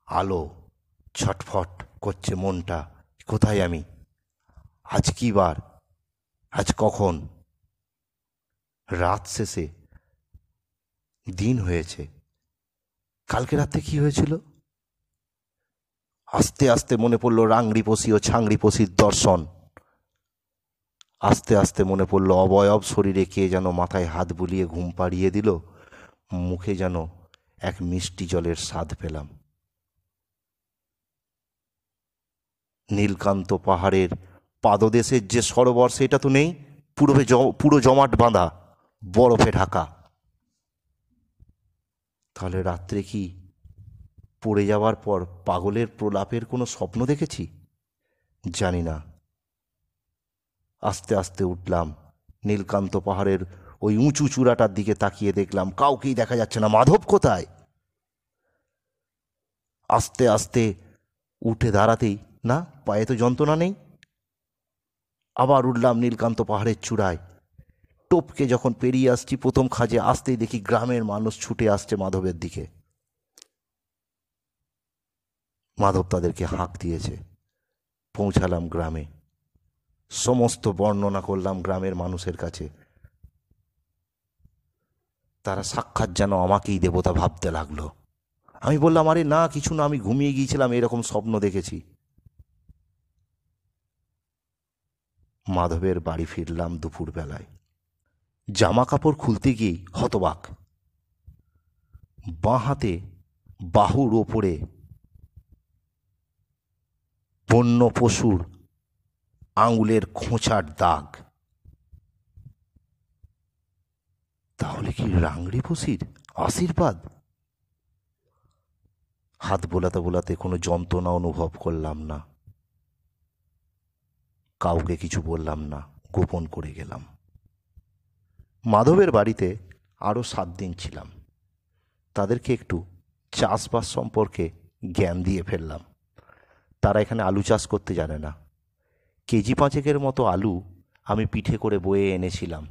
আলো, ছটফট করছে মনটা। কোথায় আমি? আজ কি বার? আজ কখন? রাত শেষে দিন হয়েছে। কালকে রাতে কি হয়েছিল? আস্তে আস্তে মনে পড়ল রাংড়ি পশি ও ছাংড়ি পশির দর্শন। আস্তে আস্তে মনে পড়ল অবয়ব শরীরে কে যেন মাথায় হাত বুলিয়ে ঘুম পাড়িয়ে দিল। মুখে যেন এক মিষ্টি জলের স্বাদ পেলাম। নীলকান্ত পাহাড়ের পাদদেশের যে সরোবর সেটা তো নেই, পুরো জমাট বাঁধা, বরফে ঢাকা। তাহলে রাত্রে কি পড়ে যাওয়ার পর পাগলের প্রলাপের কোনো স্বপ্ন দেখেছি? জানি না। আস্তে আস্তে উঠলাম। নীলকান্ত পাহাড়ের ওই উঁচু চূড়াটার দিকে তাকিয়ে দেখলাম কাউকেই দেখা যাচ্ছে না। মাধব কোথায়? আস্তে আস্তে উঠে দাঁড়াতেই না, পায়ে তো যন্ত্রণা নেই। আবার উঠলাম নীলকান্ত পাহাড়ের চূড়ায়। টপকে যখন পেরিয়ে আসছি প্রথম খাঁজে আসতেই দেখি গ্রামের মানুষ ছুটে আসছে মাধবের দিকে। মাধব তাদেরকে হাঁক দিয়েছে। পৌঁছালাম গ্রামে। সমস্ত বর্ণনা করলাম গ্রামের মানুষের কাছে। তারা সাক্ষাৎ যেন আমাকেই দেবতা ভাবতে লাগলো। আমি বললাম, আরে না, কিছু না, আমি ঘুমিয়ে গিয়েছিলাম, এরকম স্বপ্ন দেখেছি। মাধবের বাড়ি ফিরলাম দুপুর বেলায়। জামা কাপড় খুলতে গিয়েই হতবাক। বাঁ হাতে বাহুর ওপরে বন্য পশুর আঙুলের খোঁচার দাগ। তাহলে কি রাংড়ি পশির আশীর্বাদ? হাত বোলাতে বোলাতে কোনো যন্ত্রণা অনুভব করলাম না। কাউকে কিছু বললাম না, গোপন করে গেলাম। মাধবের বাড়িতে আরও 7 দিন ছিলাম। তাদেরকে একটু চাষবাস সম্পর্কে জ্ঞান দিয়ে ফেললাম। তারা এখানে আলু চাষ করতে জানে না। কেজি 5 মতো আলু আমি পিঠে করে বয়ে এনেছিলাম,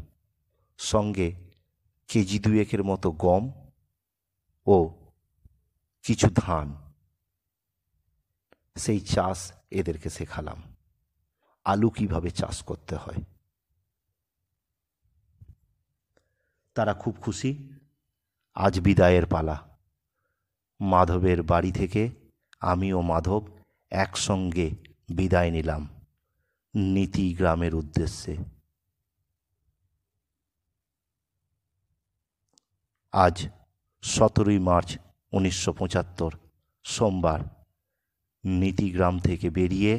সঙ্গে কেজি 2 মতো গম ও কিছু ধান। সেই চাষ এদেরকে শেখালাম, আলু কিভাবে চাষ করতে হয়। তারা খুব খুশি। আজ বিদায়ের পালা। মাধবের বাড়ি থেকে আমি ও মাধব একসঙ্গে বিদায় নিলাম নীতি গ্রামের উদ্দেশ্যে। আজ 17ই মার্চ 1975 সোমবার। নীতিগ্রাম থেকে বেরিয়ে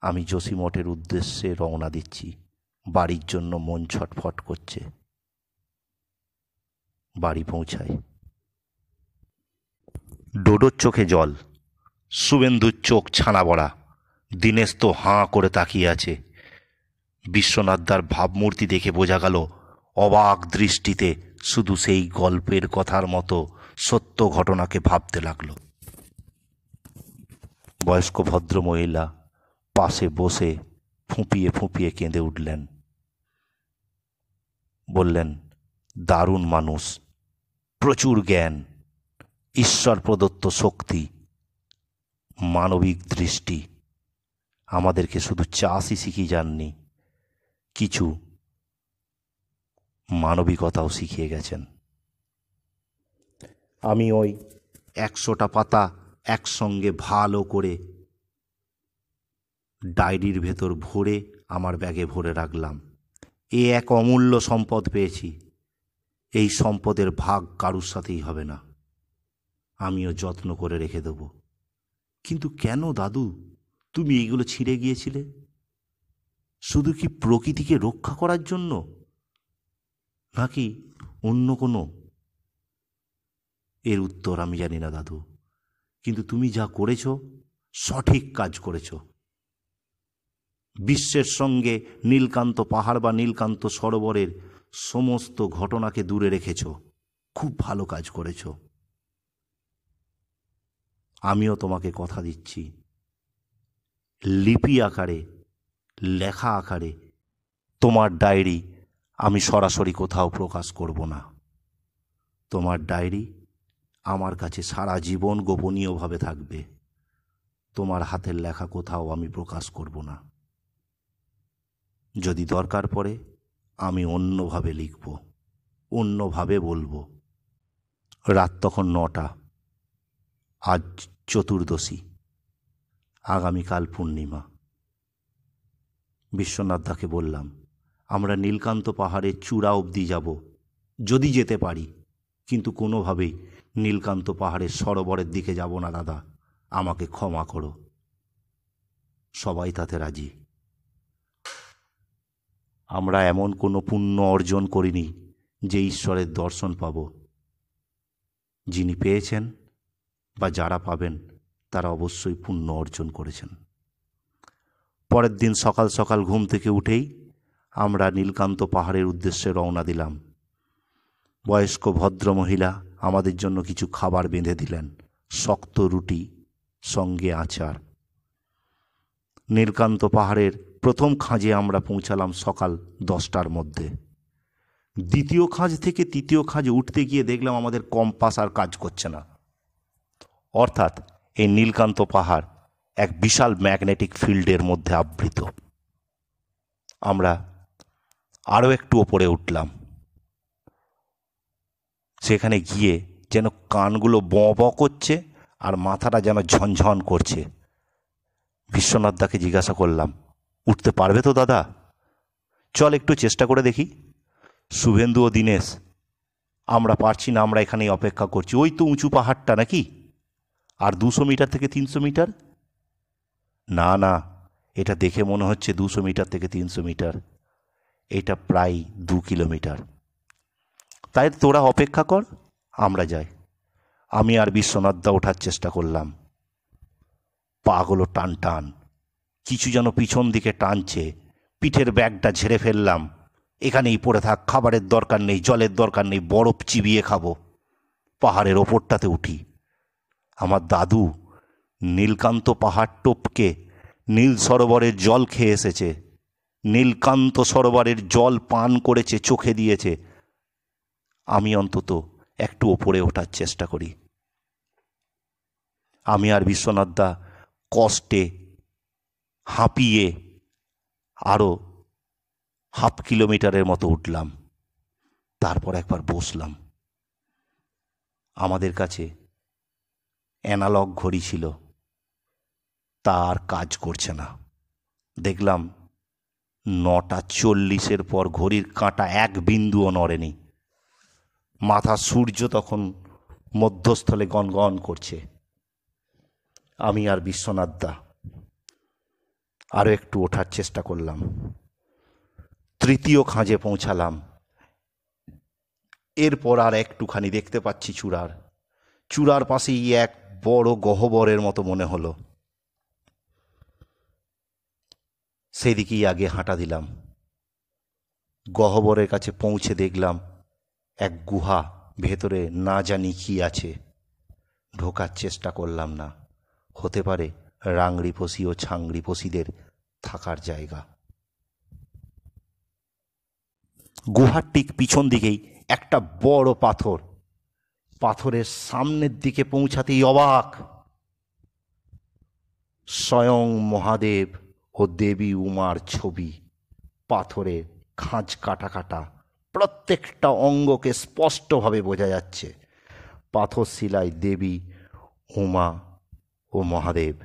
আমি যোশীমঠের উদ্দেশ্যে রওনা দিচ্ছি। বাড়ির জন্য মন ছটফট করছে। বাড়ি পৌঁছায়। ডোডোর চোখে জল, শুভেন্দুর চোখ ছানা বড়া। দীনেশ তো হাঁ করে তাকিয়ে আছে। বিশ্বনাথদার ভাবমূর্তি দেখে বোঝা গেল অবাক দৃষ্টিতে শুধু সেই গল্পের কথার মতো সত্য ঘটনাকে ভাবতে লাগলো। বয়স্ক ভদ্রমহিলা পাশে বসে ফুঁপিয়ে ফুঁপিয়ে কেঁদে উঠলেন। বললেন, দারুণ মানুষ, প্রচুর জ্ঞান, ঈশ্বর প্রদত্ত শক্তি, মানবিক দৃষ্টি। আমাদেরকে শুধু চাষই শিখিয়ে যাননি, কিছু মানবিকতাও শিখিয়ে গেছেন। আমি ওই 100টা পাতা একসঙ্গে ভালো করে ডায়েরির ভেতর ভরে আমার ব্যাগে ভরে রাখলাম। এক অমূল্য সম্পদ পেয়েছি। এই সম্পদের ভাগ কারুর সাথেই হবে না। আমিও যত্ন করে রেখে দেব। কিন্তু কেন দাদু তুমি এইগুলো ছিঁড়ে গিয়েছিলে? শুধু কি প্রকৃতিকে রক্ষা করার জন্য, নাকি অন্য কোনো? এর উত্তর আমি জানি না দাদু, কিন্তু তুমি যা করেছ সঠিক কাজ করেছ। বিশ্বের সঙ্গে নীলকান্ত পাহাড় বা নীলকান্ত সরোবরের সমস্ত ঘটনাকে দূরে রেখেছ। খুব ভালো কাজ করেছ। আমিও তোমাকে কথা দিচ্ছি, লিপি আকারে, লেখা আকারে তোমার ডায়েরি আমি সরাসরি কোথাও প্রকাশ করব না। তোমার ডায়েরি আমার কাছে সারা জীবন গোপনীয়ভাবে থাকবে। তোমার হাতের লেখা কোথাও আমি প্রকাশ করব না। যদি দরকার পড়ে আমি অন্যভাবে লিখব, অন্যভাবে বলবো। রাত তখন 9টা। আজ চতুর্দশী, আগামীকাল পূর্ণিমা। বিশ্বনাথদাকে বললাম, আমরা নীলকান্ত পাহাড়ের চূড়া অবধি যাব, যদি যেতে পারি, কিন্তু কোনোভাবেই নীলকান্ত পাহাড়ের সরোবরের দিকে যাব না দাদা, আমাকে ক্ষমা করো। সবাই তাতে রাজি। আমরা এমন কোনো পুণ্য অর্জন করিনি যে ঈশ্বরের দর্শন পাব। যিনি পেয়েছেন বা যারা পাবেন তারা অবশ্যই পুণ্য অর্জন করেছেন। পরের দিন সকাল সকাল ঘুম থেকে উঠেই আমরা নীলকান্ত পাহাড়ের উদ্দেশ্যে রওনা দিলাম। বয়স্ক ভদ্রমহিলা আমাদের জন্য কিছু খাবার বেঁধে দিলেন, শক্ত রুটি সঙ্গে আচার। নীলকান্ত পাহাড়ের প্রথম খাঁজে আমরা পৌঁছালাম সকাল 10টার মধ্যে। দ্বিতীয় খাঁজ থেকে তৃতীয় খাঁজে উঠতে গিয়ে দেখলাম আমাদের কম্পাস আর কাজ করছে না। অর্থাৎ এই নীলকান্ত পাহাড় এক বিশাল ম্যাগনেটিক ফিল্ডের মধ্যে আবৃত। আমরা আরও একটু ওপরে উঠলাম। সেখানে গিয়ে যেন কানগুলো বঁ বঁ করছে আর মাথাটা যেন ঝনঝন করছে। বিশ্বনাথদাকে জিজ্ঞাসা করলাম, উঠতে পারবে তো দাদা? চল একটু চেষ্টা করে দেখি। শুভেন্দু ও দীনেশ, আমরা পারছি না, আমরা এখানেই অপেক্ষা করছি। ওই তো উঁচু পাহাড়টা নাকি, আর 200 মিটার থেকে 300 মিটার? না না, এটা দেখে মনে হচ্ছে 200 মিটার থেকে 300 মিটার, এটা প্রায় 2 কিলোমিটার। তাই তোরা অপেক্ষা কর, আমরা যাই। আমি আর বিশ্বনাথদা ওঠার চেষ্টা করলাম। পাগুলো টান টান, কিছু যেন পিছন দিকে টানছে। পিঠের ব্যাগটা ঝেড়ে ফেললাম। এখানেই পড়ে থাক, খাবারের দরকার নেই, জলের দরকার নেই, বরফ চিবিয়ে খাবো। পাহাড়ের ওপরটাতে উঠি। আমার দাদু নীলকান্ত পাহাড় টপকে নীল সরোবরের জল খেয়ে এসেছে, নীলকান্ত সরোবরের জল পান করেছে, চোখে দিয়েছে। আমি অন্তত একটু ওপরে ওঠার চেষ্টা করি। আমি আর বিশ্বনাথদা কষ্টে হাঁপিয়ে আরও 1/2 কিলোমিটারের মতো উঠলাম। তারপর একবার বসলাম। আমাদের কাছে অ্যানালগ ঘড়ি ছিল, তা আর কাজ করছে না। দেখলাম 9:40 পর ঘড়ির কাঁটা এক বিন্দুও নড়েনি। মাথা সূর্য তখন মধ্যস্থলে গনগন করছে। আমি আর বিশ্বনাথদা আরও একটু ওঠার চেষ্টা করলাম। তৃতীয় খাঁজে পৌঁছালাম। এরপর আর একটুখানি দেখতে পাচ্ছি চূড়ার পাশেই এক বড় গহ্বরের মতো মনে হলো। সেদিকেই আগে হাঁটা দিলাম। গহ্বরের কাছে পৌঁছে দেখলাম এক গুহা, ভেতরে না জানি কি আছে। ঢোকার চেষ্টা করলাম না, হতে পারে রাংড়িপোষি ও ছাংড়িপোষিদের থাকার জায়গা। গুহার ঠিক পিছন দিকেই একটা বড় পাথর। পাথরের সামনের দিকে পৌঁছাতেই অবাক! স্বয়ং মহাদেব ও দেবী উমার ছবি। পাথরের খাঁজ কাটা কাটা, প্রত্যেকটা অঙ্গকে স্পষ্টভাবে বোঝা যাচ্ছে। পাথর শিলায় দেবী উমা ও মহাদেব।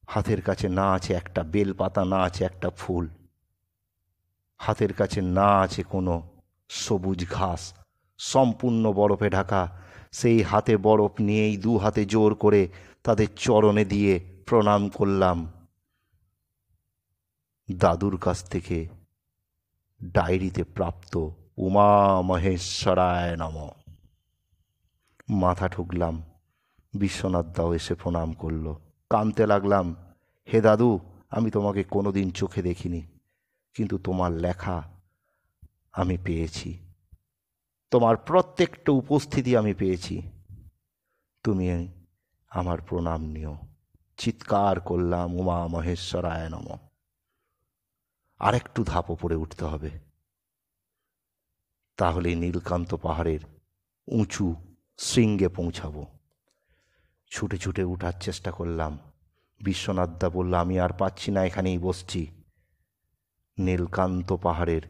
হাতের কাছে না আছে একটা বেলপাতা, না আছে একটা ফুল। হাতের কাছে না আছে কোনো সবুজ ঘাস। সম্পূর্ণ বরফে ঢাকা সেই হাতে বরফ নিয়েই 2 হাতে জোর করে তাদের চরণে দিয়ে প্রণাম করলাম। দাদুর কাছ থেকে ডায়েরিতে প্রাপ্ত উমা মহেশ্বরায় নমঃ। মাথা ঠুকলাম। বিশ্বনাথদাও এসে প্রণাম করল। কাঁদতে লাগলাম, হে দাদু, আমি তোমাকে কোনোদিন চোখে দেখিনি, কিন্তু তোমার লেখা আমি পেয়েছি, তোমার প্রত্যেকটা উপস্থিতি আমি পেয়েছি। তুমি আমার প্রণাম নিও। চিৎকার করলাম, উমা মহেশ্বরায় নমঃ। আরেকটু ধাপ ওপরে উঠতে হবে, তাহলে নীলকান্ত পাহাড়ের উঁচু শৃঙ্গে পৌঁছাবো। ছুটে ছুটে উঠার চেষ্টা করলাম। বিশ্বনাথদা বলল, আমি আর পাচ্ছি না, এখানেই বসছি। নীলকান্ত পাহাড়ের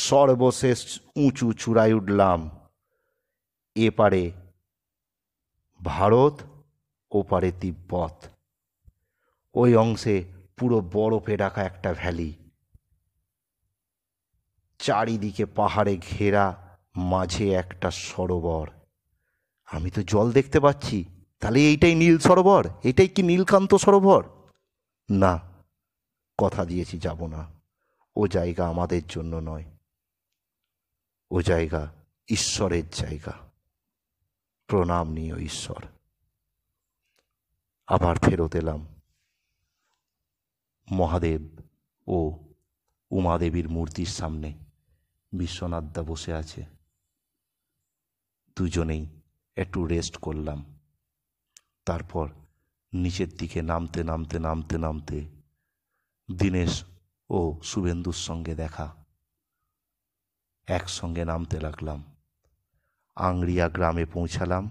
সর্বশেষ উঁচু চূড়ায় উঠলাম। এপারে ভারত, ওপারে তিব্বত। ওই অংশে পুরো বরফে ঢাকা একটা ভ্যালি, চারিদিকে পাহাড়ে ঘেরা, মাঝে একটা সরোবর। আমি তো জল দেখতে পাচ্ছি, তাহলে এইটাই নীল সরোবর? এটাই কি নীলকান্ত সরোবর? না, কথা দিয়েছি যাব না। ও জায়গা আমাদের জন্য নয়, ও জায়গা ঈশ্বরের জায়গা। প্রণাম নিও ঈশ্বর। আবার ফেরত এলাম। মহাদেব ও উমাদেবীর মূর্তির সামনে বিশ্বনাথদা বসে আছে। দুজনেই একটু রেস্ট করলাম। তারপর নিচের দিকে নামতে নামতে নামতে নামতে দীনেশ ও শুভেন্দুর সঙ্গে দেখা। একসঙ্গে নামতে লাগলাম। আংরিয়া গ্রামে পৌঁছালাম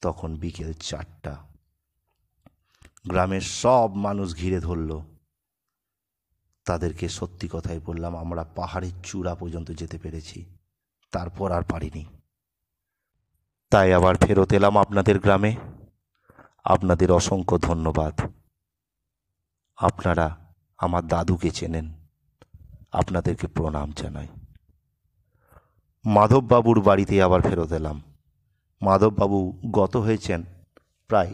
তখন বিকেল 4টা। গ্রামের সব মানুষ ঘিরে ধরল। তাদেরকে সত্যি কথাই বললাম, আমরা পাহাড়ের চূড়া পর্যন্ত যেতে পেরেছি, তারপর আর পারিনি। তাই আবার ফেরত এলাম আপনাদের গ্রামে। আপনাদের অসংখ্য ধন্যবাদ। আপনারা আমার দাদুকে চেনেন, আপনাদেরকে প্রণাম জানাই। মাধববাবুর বাড়িতে আবার ফেরত এলাম। মাধববাবু গত হয়েছেন প্রায়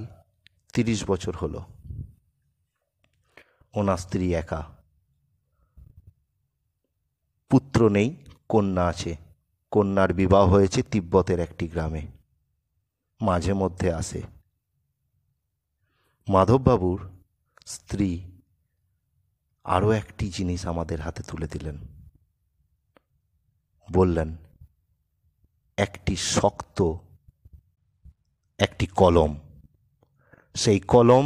30 বছর হলো। ওনার স্ত্রী একা, পুত্র নেই, কন্যা আছে। কন্যার বিবাহ হয়েছে তিব্বতের একটি গ্রামে, মাঝে মধ্যে আসে। মাধববাবুর স্ত্রী আরও একটি জিনিস আমাদের হাতে তুলে দিলেন। বললেন, একটি শক্ত একটি কলম। সেই কলম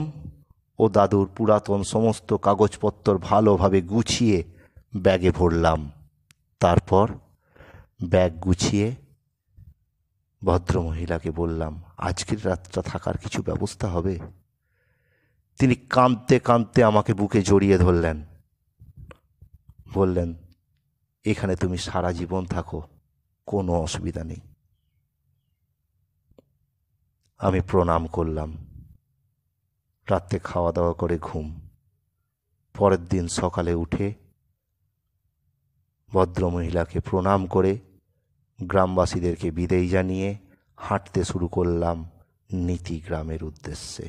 ও দাদুর পুরাতন সমস্ত কাগজপত্র ভালোভাবে গুছিয়ে ব্যাগে ভরলাম। তারপর ব্যাগ গুছিয়ে ভদ্রমহিলাকে বললাম, আজকের রাতটা থাকার কিছু ব্যবস্থা হবে? তিনি কাঁদতে কাঁদতে আমাকে বুকে জড়িয়ে ধরলেন, বললেন, এখানে তুমি সারা জীবন থাকো, কোনো অসুবিধা নেই। আমি প্রণাম করলাম। রাত্রে খাওয়া দাওয়া করে ঘুম। পরের দিন সকালে উঠে ভদ্রমহিলাকে প্রণাম করে গ্রামবাসীদেরকে বিদায় জানিয়ে হাঁটতে শুরু করলাম নীতি গ্রামের উদ্দেশ্যে।